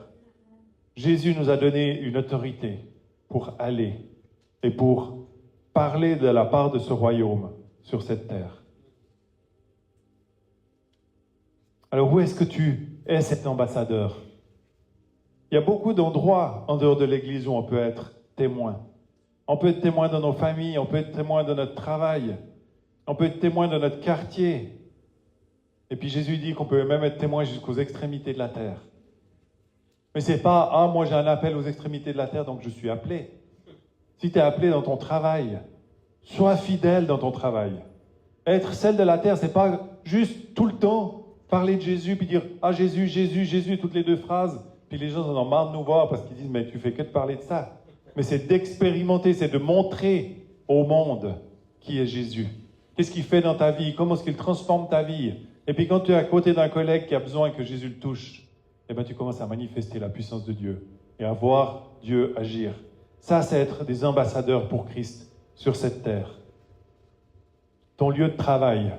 S1: Jésus nous a donné une autorité pour aller et pour parler de la part de ce royaume sur cette terre. Alors où est-ce que tu es cet ambassadeur? Il y a beaucoup d'endroits en dehors de l'Église où on peut être témoin. On peut être témoin dans nos familles, on peut être témoin de notre travail, on peut être témoin de notre quartier. Et puis Jésus dit qu'on peut même être témoin jusqu'aux extrémités de la terre. Mais c'est pas, ah, moi j'ai un appel aux extrémités de la terre, donc je suis appelé. Si tu es appelé dans ton travail, sois fidèle dans ton travail. Être celle de la terre, c'est pas juste tout le temps parler de Jésus, puis dire, ah Jésus, Jésus, Jésus, toutes les 2 phrases, puis les gens en ont marre de nous voir parce qu'ils disent, mais tu fais que de parler de ça. Mais c'est d'expérimenter, c'est de montrer au monde qui est Jésus. Qu'est-ce qu'il fait dans ta vie? Comment est-ce qu'il transforme ta vie? Et puis quand tu es à côté d'un collègue qui a besoin que Jésus le touche, eh bien tu commences à manifester la puissance de Dieu et à voir Dieu agir. Ça, c'est être des ambassadeurs pour Christ sur cette terre. Ton lieu de travail,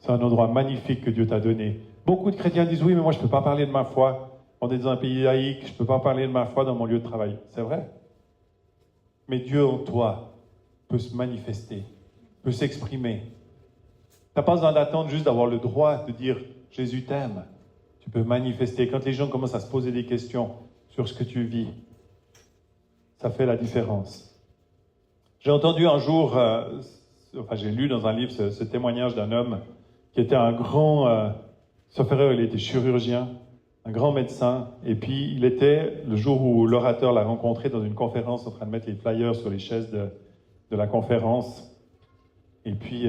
S1: c'est un endroit magnifique que Dieu t'a donné. Beaucoup de chrétiens disent, oui, mais moi je ne peux pas parler de ma foi. On est dans un pays laïque, je ne peux pas parler de ma foi dans mon lieu de travail. C'est vrai. Mais Dieu en toi peut se manifester, peut s'exprimer. Tu n'as pas besoin d'attendre juste d'avoir le droit de dire « Jésus t'aime ». Tu peux manifester. Quand les gens commencent à se poser des questions sur ce que tu vis, ça fait la différence. J'ai entendu un jour, j'ai lu dans un livre ce témoignage d'un homme qui était un grand, sauf erreur, il était chirurgien, un grand médecin, et puis il était, le jour où l'orateur l'a rencontré dans une conférence, en train de mettre les flyers sur les chaises de la conférence, et puis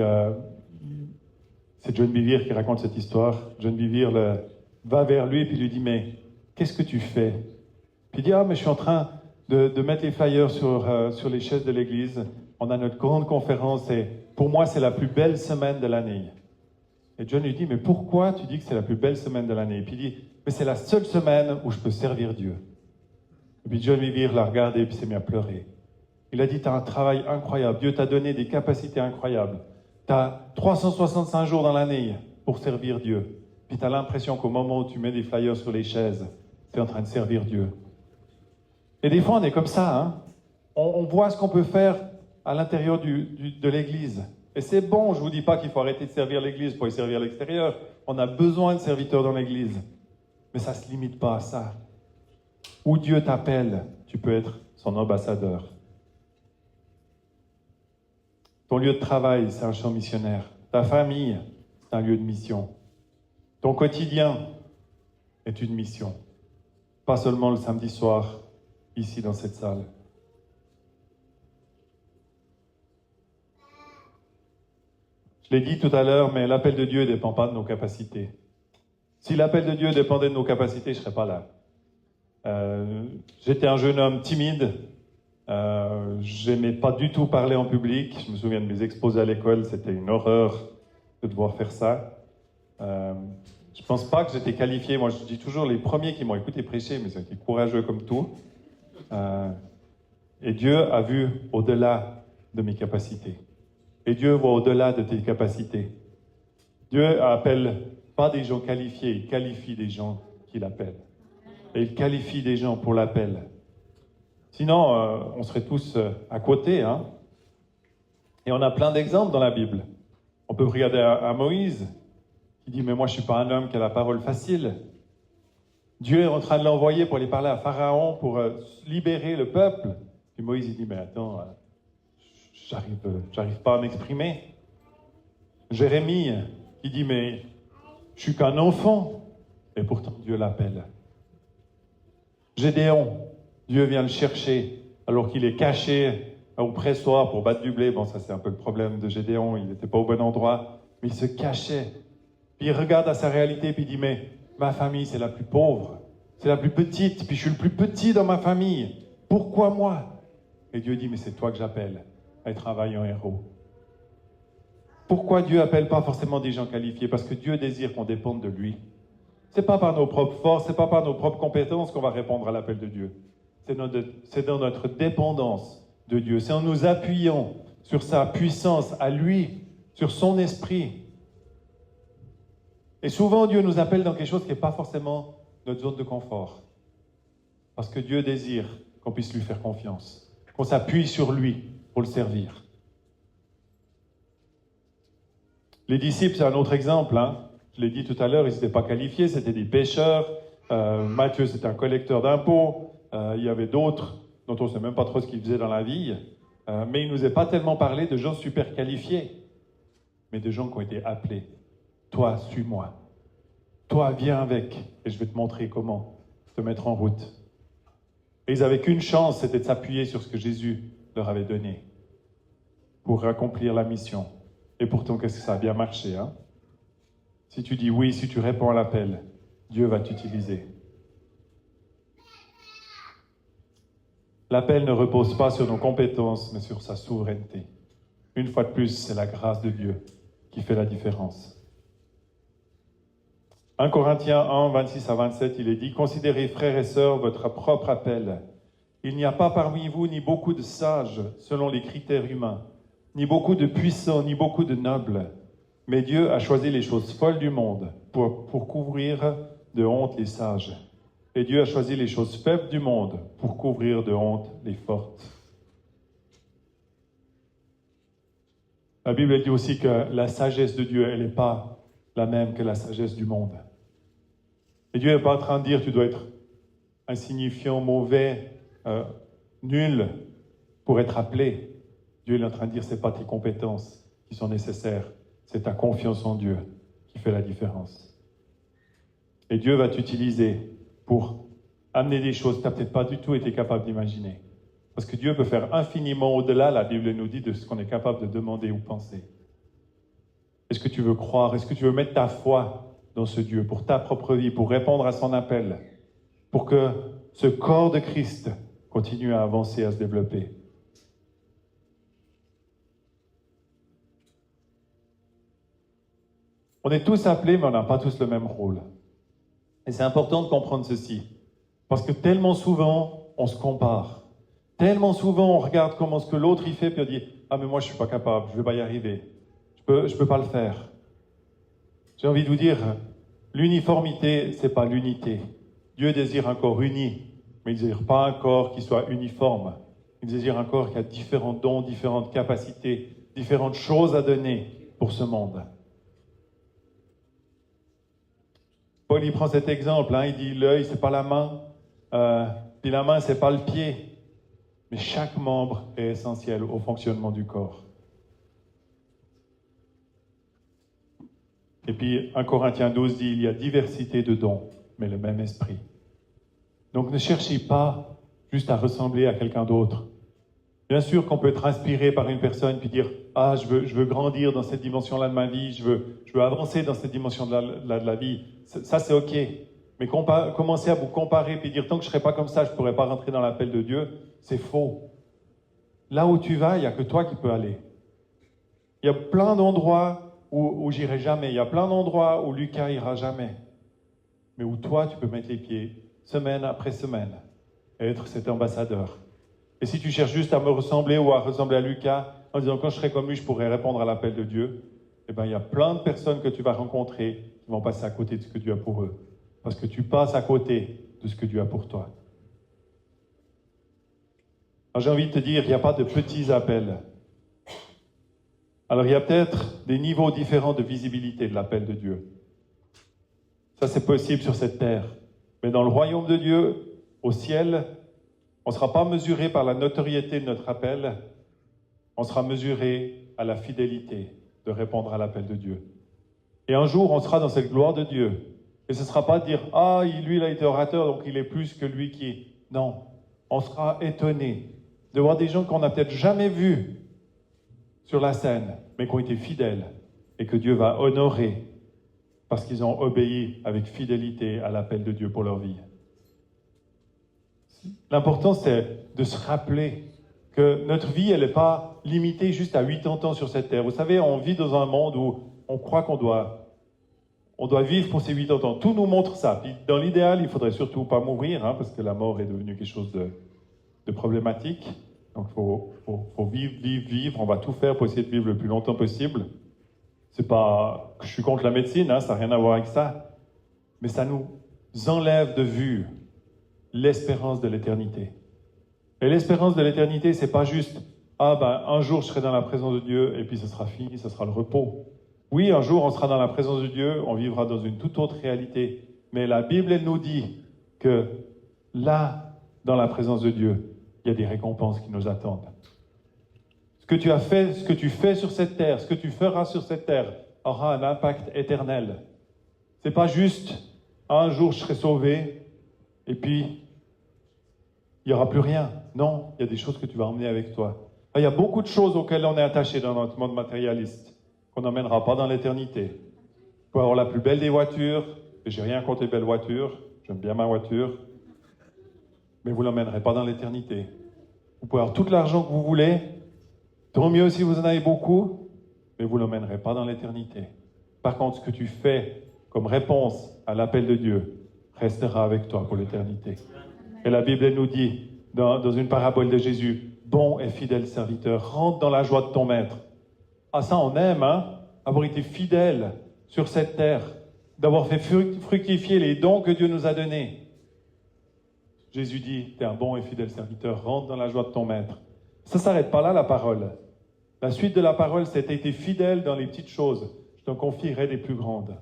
S1: c'est John Bevere qui raconte cette histoire. John Bevere va vers lui et puis lui dit, mais qu'est-ce que tu fais Puis il dit, ah, mais je suis en train de mettre les flyers sur les chaises de l'église. On a notre grande conférence et pour moi, c'est la plus belle semaine de l'année. Et John lui dit, mais pourquoi tu dis que c'est la plus belle semaine de l'année? Et puis il dit, mais c'est la seule semaine où je peux servir Dieu. Et puis John Vivir l'a regardé et puis s'est mis à pleurer. Il a dit, tu as un travail incroyable. Dieu t'a donné des capacités incroyables. Tu as 365 jours dans l'année pour servir Dieu. Puis tu as l'impression qu'au moment où tu mets des flyers sur les chaises, tu es en train de servir Dieu. Et des fois, on est comme ça. Hein? On voit ce qu'on peut faire à l'intérieur de l'Église. Et c'est bon, je ne vous dis pas qu'il faut arrêter de servir l'Église pour y servir à l'extérieur. On a besoin de serviteurs dans l'Église. Mais ça ne se limite pas à ça. Où Dieu t'appelle, tu peux être son ambassadeur. Ton lieu de travail, c'est un champ missionnaire. Ta famille, c'est un lieu de mission. Ton quotidien est une mission. Pas seulement le samedi soir, ici dans cette salle. Je l'ai dit tout à l'heure, mais l'appel de Dieu ne dépend pas de nos capacités. Si l'appel de Dieu dépendait de nos capacités, je ne serais pas là. J'étais un jeune homme timide. Je n'aimais pas du tout parler en public. Je me souviens de mes exposés à l'école, c'était une horreur de devoir faire ça. Je ne pense pas que j'étais qualifié. Moi, je dis toujours, les premiers qui m'ont écouté prêcher, mais ils ont été courageux comme tout. Et Dieu a vu au-delà de mes capacités. Et Dieu voit au-delà de tes capacités. Dieu appelle pas des gens qualifiés, il qualifie des gens qu'il appelle. Et il qualifie des gens pour l'appel. Sinon, on serait tous à côté. Hein? Et on a plein d'exemples dans la Bible. On peut regarder à Moïse, qui dit « Mais moi, je ne suis pas un homme qui a la parole facile. » Dieu est en train de l'envoyer pour aller parler à Pharaon, pour libérer le peuple. Puis Moïse, il dit « Mais attends, j'arrive pas à m'exprimer. » Jérémie, qui dit « Mais je suis qu'un enfant. » Et pourtant, Dieu l'appelle. Gédéon, Dieu vient le chercher alors qu'il est caché au pressoir pour battre du blé. Bon, ça c'est un peu le problème de Gédéon, il n'était pas au bon endroit, mais il se cachait. Puis il regarde à sa réalité, puis il dit, mais ma famille c'est la plus pauvre, c'est la plus petite, puis je suis le plus petit dans ma famille. Pourquoi moi? Et Dieu dit, mais c'est toi que j'appelle à être un vaillant héros. Pourquoi Dieu appelle pas forcément des gens qualifiés? Parce que Dieu désire qu'on dépende de lui. C'est pas par nos propres forces, c'est pas par nos propres compétences qu'on va répondre à l'appel de Dieu. C'est dans notre dépendance de Dieu. C'est en nous appuyant sur sa puissance à lui, sur son esprit. Et souvent, Dieu nous appelle dans quelque chose qui n'est pas forcément notre zone de confort. Parce que Dieu désire qu'on puisse lui faire confiance, qu'on s'appuie sur lui pour le servir. Les disciples, c'est un autre exemple. Hein. Je l'ai dit tout à l'heure, ils n'étaient pas qualifiés, c'était des pêcheurs. Matthieu, c'était un collecteur d'impôts. Il y avait d'autres dont on ne sait même pas trop ce qu'ils faisaient dans la vie. Mais il ne nous est pas tellement parlé de gens super qualifiés, mais de gens qui ont été appelés. Toi, suis-moi. Toi, viens avec, et je vais te montrer comment te mettre en route. Et ils n'avaient qu'une chance, c'était de s'appuyer sur ce que Jésus leur avait donné pour accomplir la mission. Et pourtant, qu'est-ce que ça a bien marché, hein? Si tu dis oui, si tu réponds à l'appel, Dieu va t'utiliser. L'appel ne repose pas sur nos compétences, mais sur sa souveraineté. Une fois de plus, c'est la grâce de Dieu qui fait la différence. 1 Corinthiens 1, 26 à 27, il est dit « Considérez, frères et sœurs, votre propre appel. Il n'y a pas parmi vous ni beaucoup de sages, selon les critères humains, ni beaucoup de puissants, ni beaucoup de nobles. Mais Dieu a choisi les choses folles du monde pour couvrir de honte les sages. Et Dieu a choisi les choses faibles du monde pour couvrir de honte les fortes. » La Bible dit aussi que la sagesse de Dieu, elle n'est pas la même que la sagesse du monde. Et Dieu n'est pas en train de dire tu dois être insignifiant, mauvais, nul pour être appelé. Dieu est en train de dire ce n'est pas tes compétences qui sont nécessaires, c'est ta confiance en Dieu qui fait la différence. Et Dieu va t'utiliser pour amener des choses que tu n'as peut-être pas du tout été capable d'imaginer. Parce que Dieu peut faire infiniment au-delà, la Bible nous dit, de ce qu'on est capable de demander ou penser. Est-ce que tu veux croire? Est-ce que tu veux mettre ta foi dans ce Dieu pour ta propre vie, pour répondre à son appel, pour que ce corps de Christ continue à avancer, à se développer. On est tous appelés, mais on n'a pas tous le même rôle. Et c'est important de comprendre ceci. Parce que tellement souvent, on se compare. Tellement souvent, on regarde comment ce que l'autre y fait, puis on dit « Ah, mais moi, je ne suis pas capable, je ne vais pas y arriver. Je peux pas le faire. » J'ai envie de vous dire, l'uniformité, ce n'est pas l'unité. Dieu désire un corps uni, mais il ne désire pas un corps qui soit uniforme. Il désire un corps qui a différents dons, différentes capacités, différentes choses à donner pour ce monde. Paul, il prend cet exemple, il dit l'œil, c'est pas la main, puis la main, c'est pas le pied. Mais chaque membre est essentiel au fonctionnement du corps. Et puis, 1 Corinthiens 12 dit, il y a diversité de dons, mais le même esprit. Donc, ne cherchez pas juste à ressembler à quelqu'un d'autre. Bien sûr qu'on peut être inspiré par une personne puis dire « Ah, je veux grandir dans cette dimension-là de ma vie, je veux avancer dans cette dimension de la vie. » Ça, c'est OK. Mais commencer à vous comparer puis dire « Tant que je ne serai pas comme ça, je ne pourrai pas rentrer dans l'appel de Dieu », c'est faux. Là où tu vas, il n'y a que toi qui peux aller. Il y a plein d'endroits où j'irai jamais. Il y a plein d'endroits où Lucas ira jamais. Mais où toi, tu peux mettre les pieds semaine après semaine et être cet ambassadeur. Et si tu cherches juste à me ressembler ou à ressembler à Lucas, en disant quand je serai comme lui, je pourrai répondre à l'appel de Dieu, eh bien, il y a plein de personnes que tu vas rencontrer qui vont passer à côté de ce que Dieu a pour eux. Parce que tu passes à côté de ce que Dieu a pour toi. Alors, j'ai envie de te dire, il n'y a pas de petits appels. Alors, il y a peut-être des niveaux différents de visibilité de l'appel de Dieu. Ça, c'est possible sur cette terre. Mais dans le royaume de Dieu, au ciel, on ne sera pas mesuré par la notoriété de notre appel, on sera mesuré à la fidélité de répondre à l'appel de Dieu. Et un jour, on sera dans cette gloire de Dieu. Et ce ne sera pas de dire « Ah, lui, il a été orateur, donc il est plus que lui qui... » Non, on sera étonné de voir des gens qu'on n'a peut-être jamais vus sur la scène, mais qui ont été fidèles et que Dieu va honorer parce qu'ils ont obéi avec fidélité à l'appel de Dieu pour leur vie. L'important, c'est de se rappeler que notre vie, elle n'est pas limitée juste à 80 ans sur cette terre. Vous savez, on vit dans un monde où on croit qu'on doit vivre pour ces 80 ans. Tout nous montre ça. Puis dans l'idéal, il ne faudrait surtout pas mourir, parce que la mort est devenue quelque chose de problématique. Donc il faut vivre. On va tout faire pour essayer de vivre le plus longtemps possible. C'est pas que je suis contre la médecine, ça n'a rien à voir avec ça. Mais ça nous enlève de vue l'espérance de l'éternité. Et l'espérance de l'éternité, c'est pas juste « Ah, un jour je serai dans la présence de Dieu et puis ce sera fini, ce sera le repos. » Oui, un jour on sera dans la présence de Dieu, on vivra dans une toute autre réalité. Mais la Bible, elle nous dit que là, dans la présence de Dieu, il y a des récompenses qui nous attendent. Ce que tu as fait, ce que tu fais sur cette terre, ce que tu feras sur cette terre aura un impact éternel. C'est pas juste « Un jour je serai sauvé et puis il n'y aura plus rien. » Non, il y a des choses que tu vas emmener avec toi. Il y a beaucoup de choses auxquelles on est attaché dans notre monde matérialiste, qu'on n'emmènera pas dans l'éternité. Vous pouvez avoir la plus belle des voitures, et j'ai rien contre les belles voitures, j'aime bien ma voiture, mais vous ne l'emmènerez pas dans l'éternité. Vous pouvez avoir tout l'argent que vous voulez, tant mieux si vous en avez beaucoup, mais vous ne l'emmènerez pas dans l'éternité. Par contre, ce que tu fais comme réponse à l'appel de Dieu restera avec toi pour l'éternité. Et la Bible, elle nous dit, dans une parabole de Jésus, « Bon et fidèle serviteur, rentre dans la joie de ton maître. » Ah, ça, on aime, avoir été fidèle sur cette terre, d'avoir fait fructifier les dons que Dieu nous a donnés. Jésus dit, « Tu es un bon et fidèle serviteur, rentre dans la joie de ton maître. » Ça ne s'arrête pas là, la parole. La suite de la parole, c'est « Tu as été fidèle dans les petites choses, je t'en confierai des plus grandes. »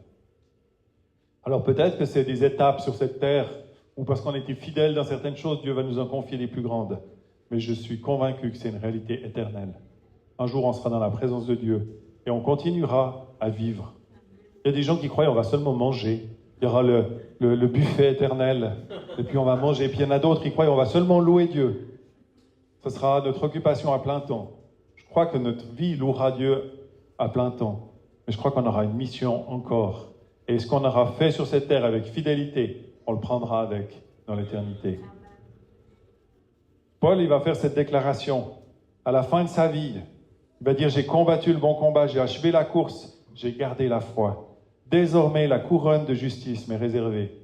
S1: Alors peut-être que c'est des étapes sur cette terre, ou parce qu'on était fidèle dans certaines choses, Dieu va nous en confier les plus grandes. Mais je suis convaincu que c'est une réalité éternelle. Un jour, on sera dans la présence de Dieu et on continuera à vivre. Il y a des gens qui croient qu'on va seulement manger. Il y aura le buffet éternel et puis on va manger. Et puis il y en a d'autres qui croient qu'on va seulement louer Dieu. Ce sera notre occupation à plein temps. Je crois que notre vie louera Dieu à plein temps. Mais je crois qu'on aura une mission encore. Et ce qu'on aura fait sur cette terre avec fidélité, on le prendra avec dans l'éternité. Paul, il va faire cette déclaration à la fin de sa vie. Il va dire, j'ai combattu le bon combat, j'ai achevé la course, j'ai gardé la foi. Désormais, la couronne de justice m'est réservée.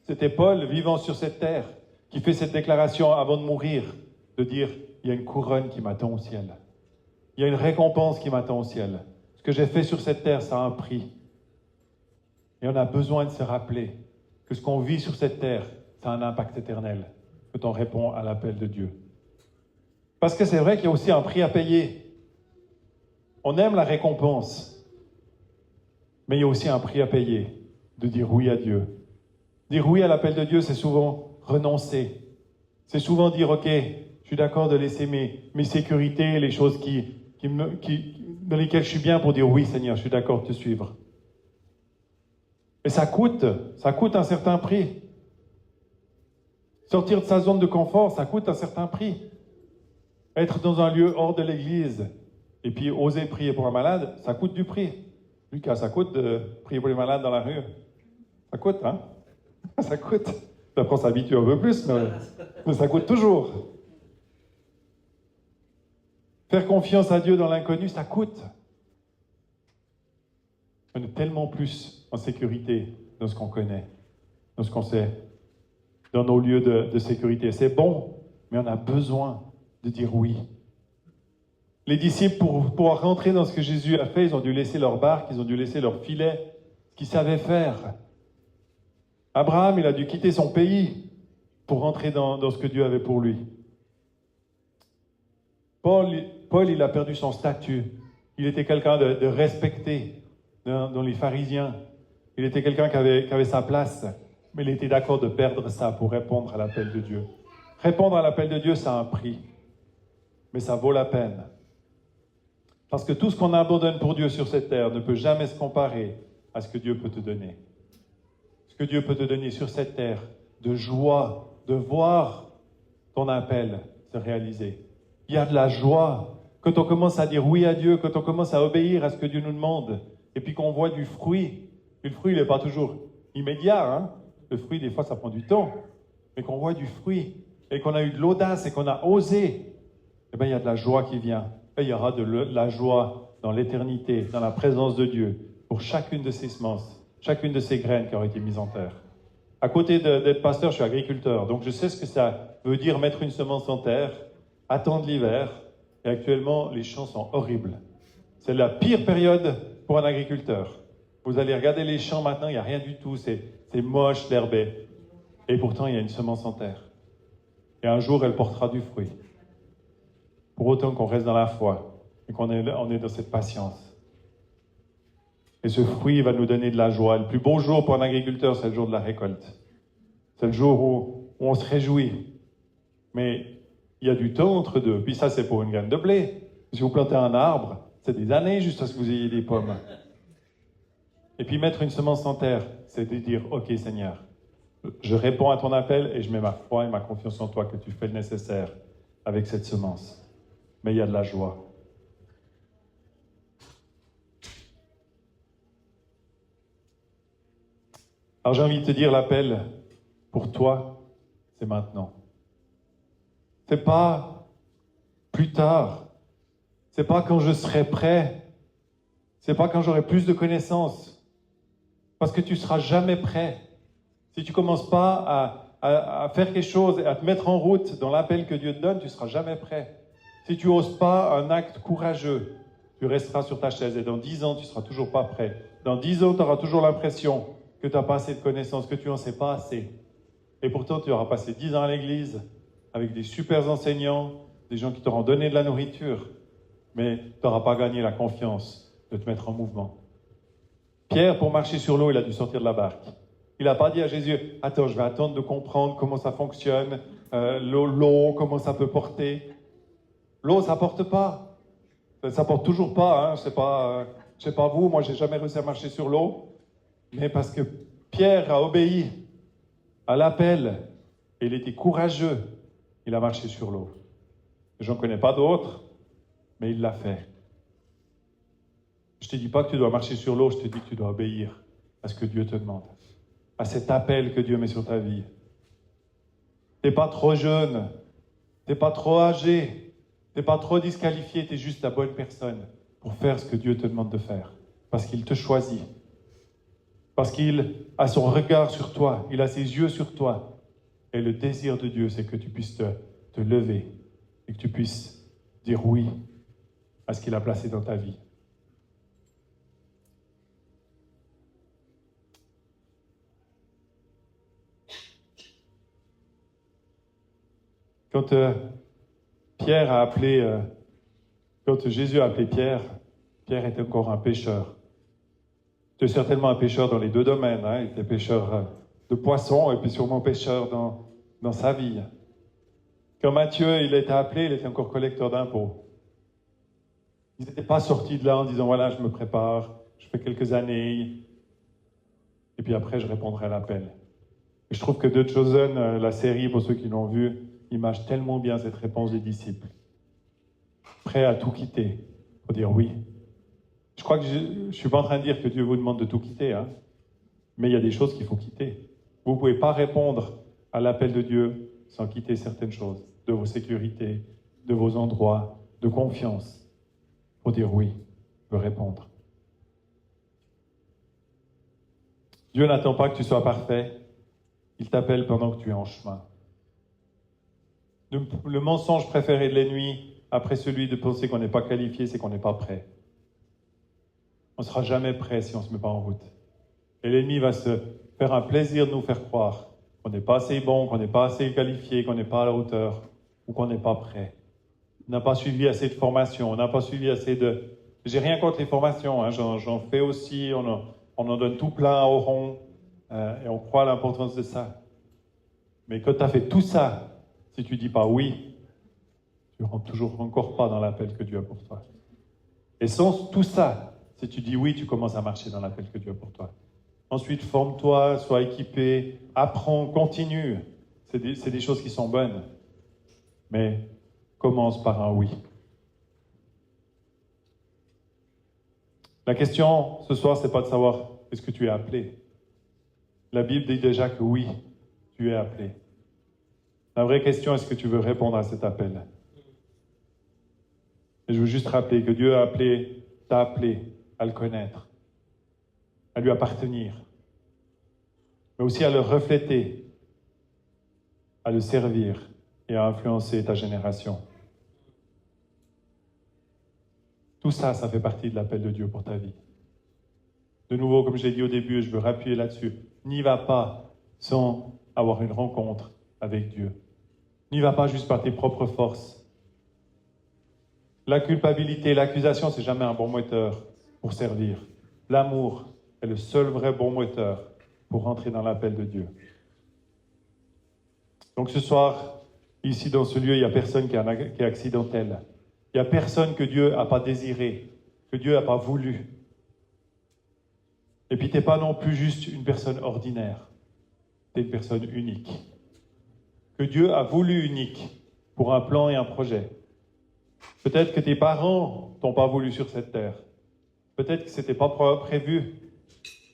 S1: C'était Paul, vivant sur cette terre, qui fait cette déclaration avant de mourir, de dire, il y a une couronne qui m'attend au ciel. Il y a une récompense qui m'attend au ciel. Ce que j'ai fait sur cette terre, ça a un prix. Et on a besoin de se rappeler que ce qu'on vit sur cette terre, ça a un impact éternel quand on répond à l'appel de Dieu. Parce que c'est vrai qu'il y a aussi un prix à payer. On aime la récompense, mais il y a aussi un prix à payer de dire oui à Dieu. Dire oui à l'appel de Dieu, c'est souvent renoncer. C'est souvent dire, ok, je suis d'accord de laisser mes sécurités, les choses dans lesquelles je suis bien pour dire oui Seigneur, je suis d'accord de te suivre. Et ça coûte un certain prix. Sortir de sa zone de confort, ça coûte un certain prix. Être dans un lieu hors de l'église et puis oser prier pour un malade, ça coûte du prix. Lucas, ça coûte de prier pour les malades dans la rue. Ça coûte, hein? Ça coûte. Après, on s'habitue un peu plus, mais ça coûte toujours. Faire confiance à Dieu dans l'inconnu, ça coûte. On est tellement plus en sécurité dans ce qu'on connaît, dans ce qu'on sait, dans nos lieux de sécurité. C'est bon, mais on a besoin de dire oui. Les disciples, pour pouvoir rentrer dans ce que Jésus a fait, ils ont dû laisser leur barque, ils ont dû laisser leur filet, ce qu'ils savaient faire. Abraham, il a dû quitter son pays pour rentrer dans ce que Dieu avait pour lui. Paul, il a perdu son statut. Il était quelqu'un de respecté dans les pharisiens. Il était quelqu'un qui avait sa place, mais il était d'accord de perdre ça pour répondre à l'appel de Dieu. Répondre à l'appel de Dieu, ça a un prix, mais ça vaut la peine. Parce que tout ce qu'on abandonne pour Dieu sur cette terre ne peut jamais se comparer à ce que Dieu peut te donner. Ce que Dieu peut te donner sur cette terre, de joie, de voir ton appel se réaliser. Il y a de la joie quand on commence à dire oui à Dieu, quand on commence à obéir à ce que Dieu nous demande, et puis qu'on voit du fruit. Et le fruit, il n'est pas toujours immédiat, hein? Le fruit, des fois, ça prend du temps. Mais qu'on voit du fruit, et qu'on a eu de l'audace, et qu'on a osé, eh bien, il y a de la joie qui vient. Et il y aura de la joie dans l'éternité, dans la présence de Dieu, pour chacune de ces semences, chacune de ces graines qui auraient été mises en terre. À côté d'être pasteur, je suis agriculteur, donc je sais ce que ça veut dire mettre une semence en terre, attendre l'hiver, et actuellement, les champs sont horribles. C'est la pire période pour un agriculteur. Vous allez regarder les champs maintenant, il n'y a rien du tout, c'est moche, l'herbe est. Et pourtant, il y a une semence en terre. Et un jour, elle portera du fruit. Pour autant qu'on reste dans la foi et qu'on est dans cette patience. Et ce fruit va nous donner de la joie. Le plus beau jour pour un agriculteur, c'est le jour de la récolte. C'est le jour où on se réjouit. Mais il y a du temps entre deux. Puis ça, c'est pour une graine de blé. Si vous plantez un arbre, c'est des années juste à ce que vous ayez des pommes. Et puis mettre une semence en terre, c'est de dire, ok Seigneur, je réponds à ton appel et je mets ma foi et ma confiance en toi que tu fais le nécessaire avec cette semence. Mais il y a de la joie. Alors j'ai envie de te dire, l'appel pour toi, c'est maintenant. C'est pas plus tard. C'est pas quand je serai prêt. C'est pas quand j'aurai plus de connaissances. Parce que tu seras jamais prêt. Si tu commences pas à faire quelque chose et à te mettre en route dans l'appel que Dieu te donne, tu seras jamais prêt. Si tu n'oses pas un acte courageux, tu resteras sur ta chaise et dans 10 ans, tu ne seras toujours pas prêt. Dans 10 ans, tu auras toujours l'impression que tu n'as pas assez de connaissances, que tu n'en sais pas assez. Et pourtant, tu auras passé 10 ans à l'église avec des super enseignants, des gens qui t'auront donné de la nourriture, mais tu n'auras pas gagné la confiance de te mettre en mouvement. Pierre, pour marcher sur l'eau, il a dû sortir de la barque. Il n'a pas dit à Jésus, « Attends, je vais attendre de comprendre comment ça fonctionne, l'eau, comment ça peut porter. » L'eau, ça porte pas. Ça porte toujours pas. Hein. Je sais pas vous, moi, j'ai jamais réussi à marcher sur l'eau. Mais parce que Pierre a obéi à l'appel et il était courageux, il a marché sur l'eau. Je n'en connais pas d'autres, mais il l'a fait. Je te dis pas que tu dois marcher sur l'eau, je te dis que tu dois obéir à ce que Dieu te demande, à cet appel que Dieu met sur ta vie. Tu n'es pas trop jeune Tu n'es pas trop âgé, tu n'es pas trop disqualifié, tu es juste la bonne personne pour faire ce que Dieu te demande de faire. Parce qu'il te choisit. Parce qu'il a son regard sur toi, il a ses yeux sur toi. Et le désir de Dieu, c'est que tu puisses te lever et que tu puisses dire oui à ce qu'il a placé dans ta vie. Quand quand Jésus a appelé Pierre, Pierre était encore un pécheur. Il était certainement un pécheur dans les deux domaines. Il était pécheur de poissons et puis sûrement pécheur dans sa vie. Quand Matthieu il a été appelé, il était encore collecteur d'impôts. Il n'était pas sorti de là en disant voilà, je me prépare, je fais quelques années, et puis après je répondrai à l'appel. Et je trouve que The Chosen, la série, pour ceux qui l'ont vue, image tellement bien cette réponse des disciples. Prêts à tout quitter pour dire oui. Je crois que je ne suis pas en train de dire que Dieu vous demande de tout quitter, mais il y a des choses qu'il faut quitter. Vous ne pouvez pas répondre à l'appel de Dieu sans quitter certaines choses, de vos sécurités, de vos endroits, de confiance, pour dire oui, de répondre. Dieu n'attend pas que tu sois parfait, il t'appelle pendant que tu es en chemin. Le mensonge préféré de l'ennemi, après celui de penser qu'on n'est pas qualifié, c'est qu'on n'est pas prêt. On ne sera jamais prêt si on ne se met pas en route. Et l'ennemi va se faire un plaisir de nous faire croire qu'on n'est pas assez bon, qu'on n'est pas assez qualifié, qu'on n'est pas à la hauteur, ou qu'on n'est pas prêt. On n'a pas suivi assez de formation, on n'a pas suivi assez de... J'ai rien contre les formations, j'en fais aussi, on en donne tout plein au rond, et on croit à l'importance de ça. Mais quand tu as fait tout ça, si tu dis pas oui, tu ne rentres toujours encore pas dans l'appel que Dieu a pour toi. Et sans tout ça, si tu dis oui, tu commences à marcher dans l'appel que Dieu a pour toi. Ensuite, forme-toi, sois équipé, apprends, continue. C'est des choses qui sont bonnes. Mais commence par un oui. La question ce soir, c'est pas de savoir est-ce que tu es appelé. La Bible dit déjà que oui, tu es appelé. La vraie question, est-ce que tu veux répondre à cet appel? Et je veux juste rappeler que Dieu t'a appelé à le connaître, à lui appartenir, mais aussi à le refléter, à le servir et à influencer ta génération. Tout ça, ça fait partie de l'appel de Dieu pour ta vie. De nouveau, comme je l'ai dit au début, je veux rappuyer là-dessus, n'y va pas sans avoir une rencontre avec Dieu. N'y va pas juste par tes propres forces. La culpabilité, l'accusation, c'est jamais un bon moteur pour servir. L'amour est le seul vrai bon moteur pour rentrer dans l'appel de Dieu. Donc ce soir, ici dans ce lieu, il n'y a personne qui est accidentel. Il n'y a personne que Dieu n'a pas désiré, que Dieu n'a pas voulu. Et puis tu n'es pas non plus juste une personne ordinaire. Tu es une personne unique. Que Dieu a voulu unique pour un plan et un projet. Peut-être que tes parents t'ont pas voulu sur cette terre. Peut-être que ce n'était pas prévu.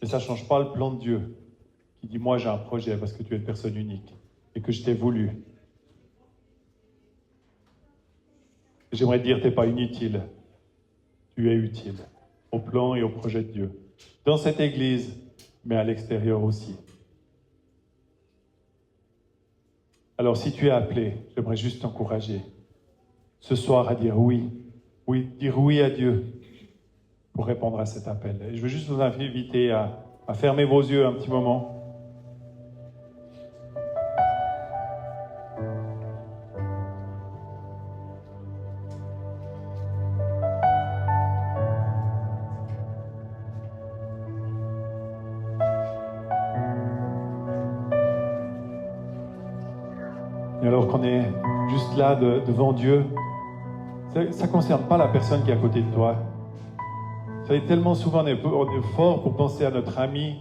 S1: Mais ça ne change pas le plan de Dieu qui dit « Moi, j'ai un projet parce que tu es une personne unique et que je t'ai voulu. » J'aimerais te dire, tu n'es pas inutile. Tu es utile au plan et au projet de Dieu. Dans cette église, mais à l'extérieur aussi. Alors, si tu es appelé, j'aimerais juste t'encourager ce soir à dire oui. Oui, dire oui à Dieu pour répondre à cet appel. Et je veux juste vous inviter à fermer vos yeux un petit moment. Et alors qu'on est juste là devant Dieu, ça ne concerne pas la personne qui est à côté de toi. Vous savez, tellement souvent on est fort pour penser à notre ami,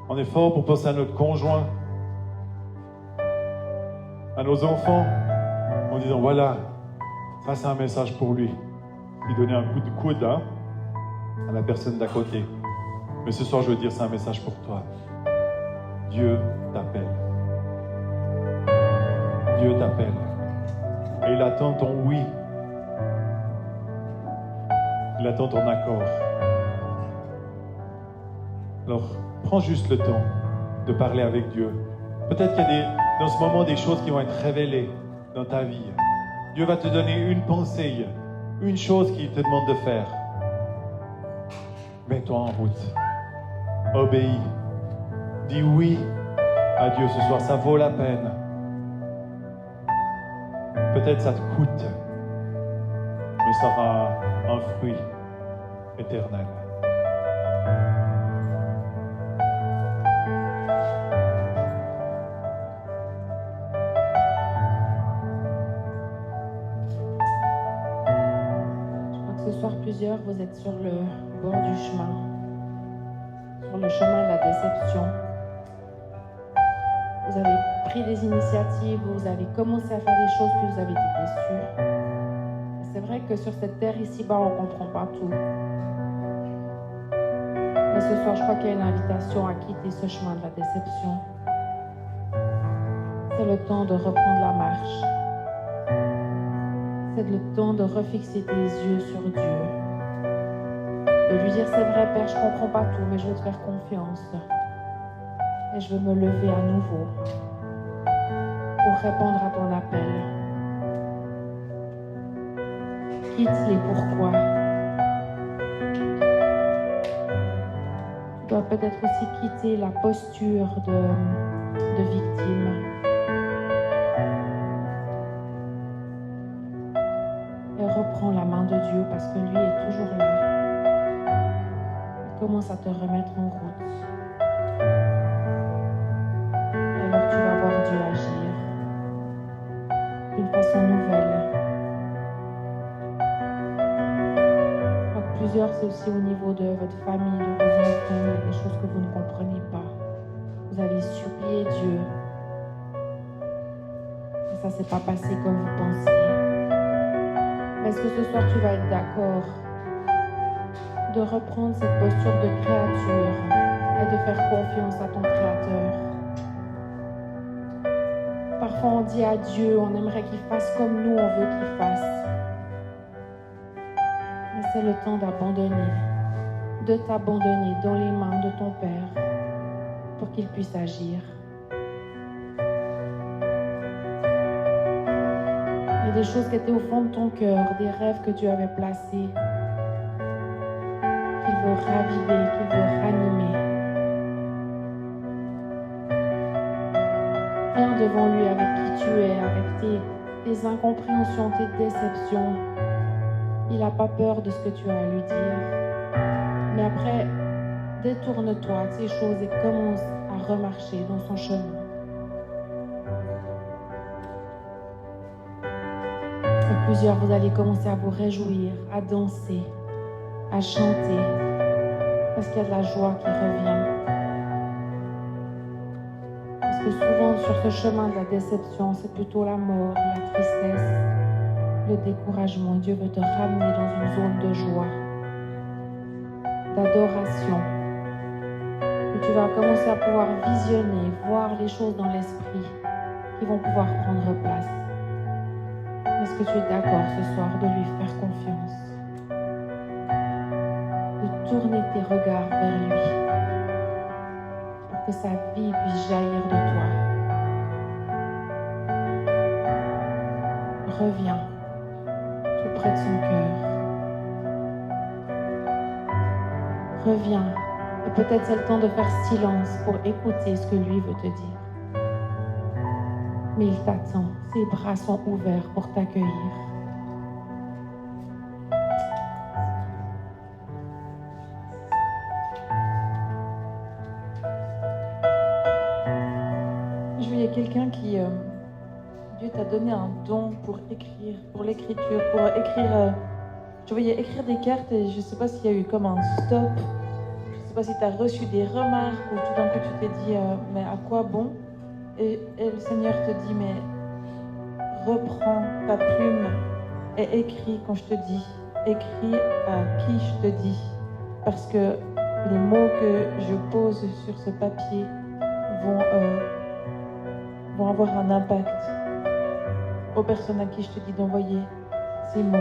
S1: on est fort pour penser à notre conjoint, à nos enfants, en disant voilà, ça c'est un message pour lui. Lui donner un coup de coude à la personne d'à côté. Mais ce soir je veux dire c'est un message pour toi. Dieu t'appelle. Dieu t'appelle. Et il attend ton oui. Il attend ton accord. Alors, prends juste le temps de parler avec Dieu. Peut-être qu'il y a dans ce moment des choses qui vont être révélées dans ta vie. Dieu va te donner une pensée, une chose qu'il te demande de faire. Mets-toi en route. Obéis. Dis oui à Dieu ce soir. Ça vaut la peine. Peut-être ça te coûte, mais ça aura un fruit éternel.
S4: Ce soir, plusieurs, vous êtes sur le bord du chemin, sur le chemin de la déception. Vous avez pris des initiatives, vous avez commencé à faire des choses, puis vous avez été déçus. C'est vrai que sur cette terre ici-bas, on ne comprend pas tout. Mais ce soir, je crois qu'il y a une invitation à quitter ce chemin de la déception. C'est le temps de reprendre la marche. C'est le temps de refixer tes yeux sur Dieu. De lui dire, c'est vrai, Père, je ne comprends pas tout, mais je veux te faire confiance. Et je veux me lever à nouveau pour répondre à ton appel. Quitte les pourquoi. Tu dois peut-être aussi quitter la posture de victime. Et reprends la main de Dieu parce que lui est toujours là. Il commence à te remettre en route. Et alors tu vas voir Dieu agir d'une façon nouvelle. Je crois que plusieurs, c'est aussi au niveau de votre famille, de vos enfants, il y a des choses que vous ne comprenez pas. Vous avez supplié Dieu. Et ça ne s'est pas passé comme vous pensiez. Mais est-ce que ce soir tu vas être d'accord de reprendre cette posture de créature et de faire confiance à ton Créateur? Parfois on dit à Dieu, on aimerait qu'il fasse comme nous, on veut qu'il fasse. Mais c'est le temps d'abandonner, de t'abandonner dans les mains de ton Père pour qu'il puisse agir. Il y a des choses qui étaient au fond de ton cœur, des rêves que Dieu avait placés, qu'il veut raviver, qu'il veut ranimer. Viens devant lui avec qui tu es, avec tes incompréhensions, tes déceptions. Il n'a pas peur de ce que tu as à lui dire. Mais après, détourne-toi de ces choses et commence à remarcher dans son chemin. Et plusieurs, vous allez commencer à vous réjouir, à danser, à chanter, parce qu'il y a de la joie qui revient. Parce que souvent, sur ce chemin de la déception, c'est plutôt la mort, la tristesse, le découragement. Et Dieu veut te ramener dans une zone de joie, d'adoration, où tu vas commencer à pouvoir visionner, voir les choses dans l'esprit qui vont pouvoir prendre place. Est-ce que tu es d'accord ce soir de lui faire confiance, de tourner tes regards vers lui pour que sa vie puisse jaillir de toi? Reviens tout près de son cœur. Reviens. Et peut-être c'est le temps de faire silence pour écouter ce que lui veut te dire. Mais il t'attend. Ses bras sont ouverts pour t'accueillir.
S2: Je voyais quelqu'un qui... Dieu t'a donné un don pour écrire, pour l'écriture, pour écrire... je voyais écrire des cartes et je ne sais pas s'il y a eu comme un stop. Je ne sais pas si tu as reçu des remarques ou tout d'un coup tu t'es dit mais à quoi bon? Et le Seigneur te dit mais reprends ta plume et écris quand je te dis. Écris à qui je te dis. Parce que les mots que je pose sur ce papier vont avoir un impact aux personnes à qui je te dis d'envoyer ces mots.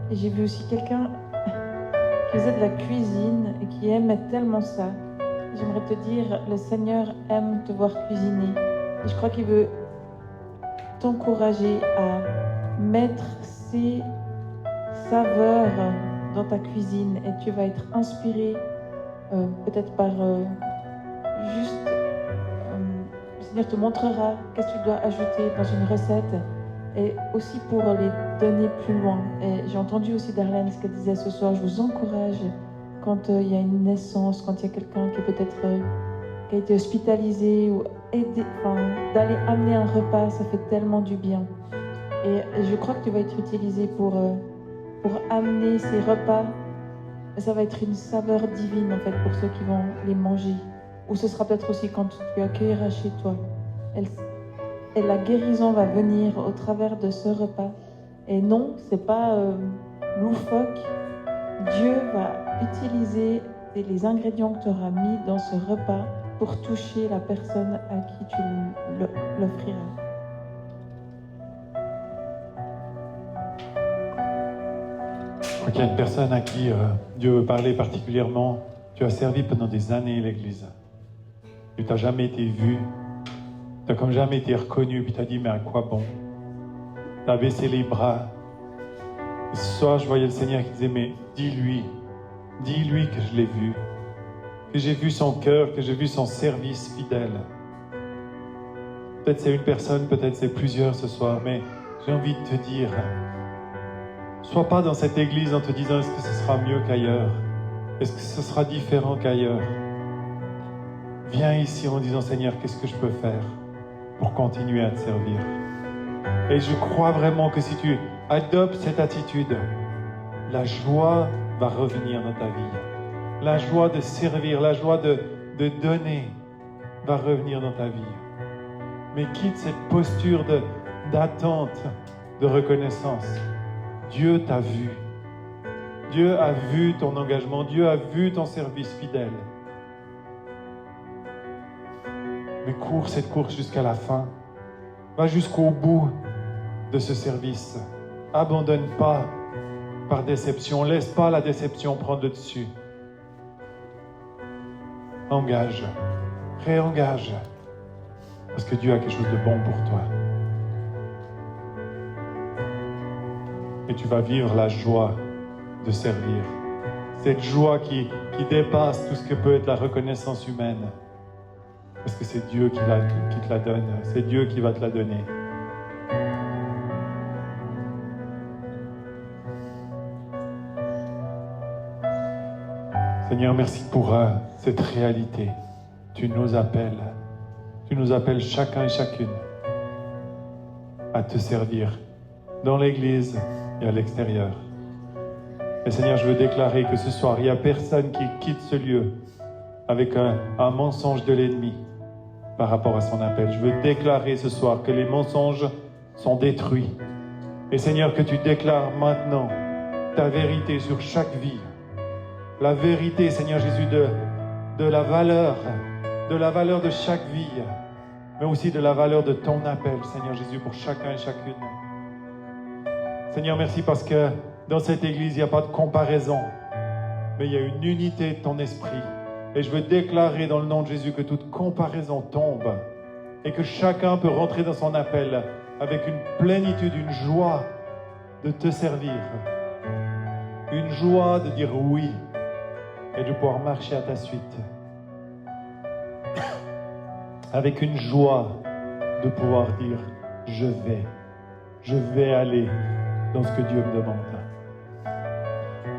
S2: Et j'ai vu aussi quelqu'un qui faisait de la cuisine et qui aimait tellement ça. J'aimerais te dire, le Seigneur aime te voir cuisiner. Et je crois qu'il veut t'encourager à mettre ces saveurs dans ta cuisine et tu vas être inspiré peut-être par juste le Seigneur te montrera qu'est-ce que tu dois ajouter dans une recette et aussi pour les donner plus loin. Et j'ai entendu aussi Darlene ce qu'elle disait ce soir. Je vous encourage quand il y a une naissance, quand il y a quelqu'un qui est peut-être qui a été hospitalisé ou aidé, d'aller amener un repas, ça fait tellement du bien. Et je crois que tu vas être utilisé pour amener ces repas. Ça va être une saveur divine en fait pour ceux qui vont les manger. Ou ce sera peut-être aussi quand tu accueilleras chez toi. Et la guérison va venir au travers de ce repas. Et non, c'est pas loufoque. Dieu va utiliser les ingrédients que tu auras mis dans ce repas pour toucher la personne à qui tu l'offriras.
S1: Je crois qu'il y a une personne à qui Dieu veut parler particulièrement. Tu as servi pendant des années l'Église. Tu n'as jamais été vu. Tu n'as comme jamais été reconnu. Puis tu as dit, mais à quoi bon? Tu as baissé les bras. Et ce soir, je voyais le Seigneur qui disait, mais dis-lui que je l'ai vu. Que j'ai vu son cœur, que j'ai vu son service fidèle. Peut-être c'est une personne, peut-être c'est plusieurs ce soir, mais j'ai envie de te dire, sois pas dans cette église en te disant est-ce que ce sera mieux qu'ailleurs? Est-ce que ce sera différent qu'ailleurs? Viens ici en disant Seigneur, qu'est-ce que je peux faire pour continuer à te servir? Et je crois vraiment que si tu adoptes cette attitude, la joie va revenir dans ta vie. La joie de servir, la joie de donner va revenir dans ta vie. Mais quitte cette posture d'attente, de reconnaissance. Dieu t'a vu. Dieu a vu ton engagement. Dieu a vu ton service fidèle. Mais cours cette course jusqu'à la fin. Va jusqu'au bout de ce service. Abandonne pas par déception. Laisse pas la déception prendre le dessus. Engage. Réengage. Parce que Dieu a quelque chose de bon pour toi. Et tu vas vivre la joie de servir. Cette joie qui dépasse tout ce que peut être la reconnaissance humaine. Parce que c'est Dieu qui te la donne. C'est Dieu qui va te la donner. Seigneur, merci pour cette réalité. Tu nous appelles. Tu nous appelles chacun et chacune à te servir dans l'Église et à l'extérieur. Et Seigneur, je veux déclarer que ce soir, il n'y a personne qui quitte ce lieu avec un mensonge de l'ennemi par rapport à son appel. Je veux déclarer ce soir que les mensonges sont détruits. Et Seigneur, que tu déclares maintenant ta vérité sur chaque vie. La vérité, Seigneur Jésus, de la valeur de chaque vie, mais aussi de la valeur de ton appel, Seigneur Jésus, pour chacun et chacune. Seigneur, merci parce que dans cette Église, il n'y a pas de comparaison, mais il y a une unité de ton esprit. Et je veux déclarer dans le nom de Jésus que toute comparaison tombe et que chacun peut rentrer dans son appel avec une plénitude, une joie de te servir, une joie de dire oui et de pouvoir marcher à ta suite. Avec une joie de pouvoir dire je vais aller dans ce que Dieu me demande.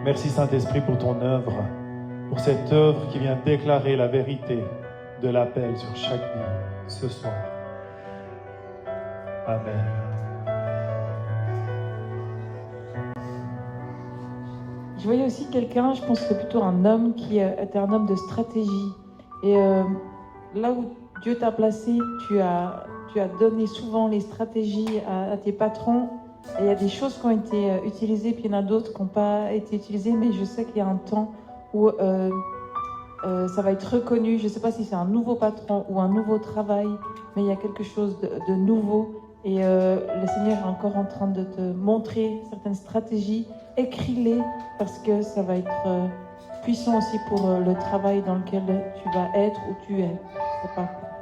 S1: Merci Saint-Esprit pour ton œuvre, pour cette œuvre qui vient déclarer la vérité de l'appel sur chaque vie ce soir. Amen.
S2: Je voyais aussi quelqu'un, je pense que c'est plutôt un homme qui était un homme de stratégie. Et là où Dieu t'a placé, tu as donné souvent les stratégies à tes patrons. Et il y a des choses qui ont été utilisées, puis il y en a d'autres qui n'ont pas été utilisées, mais je sais qu'il y a un temps où ça va être reconnu. Je ne sais pas si c'est un nouveau patron ou un nouveau travail, mais il y a quelque chose de nouveau Et le Seigneur est encore en train de te montrer certaines stratégies. Écris-les parce que ça va être puissant aussi pour le travail dans lequel tu vas être ou tu es. Je sais pas.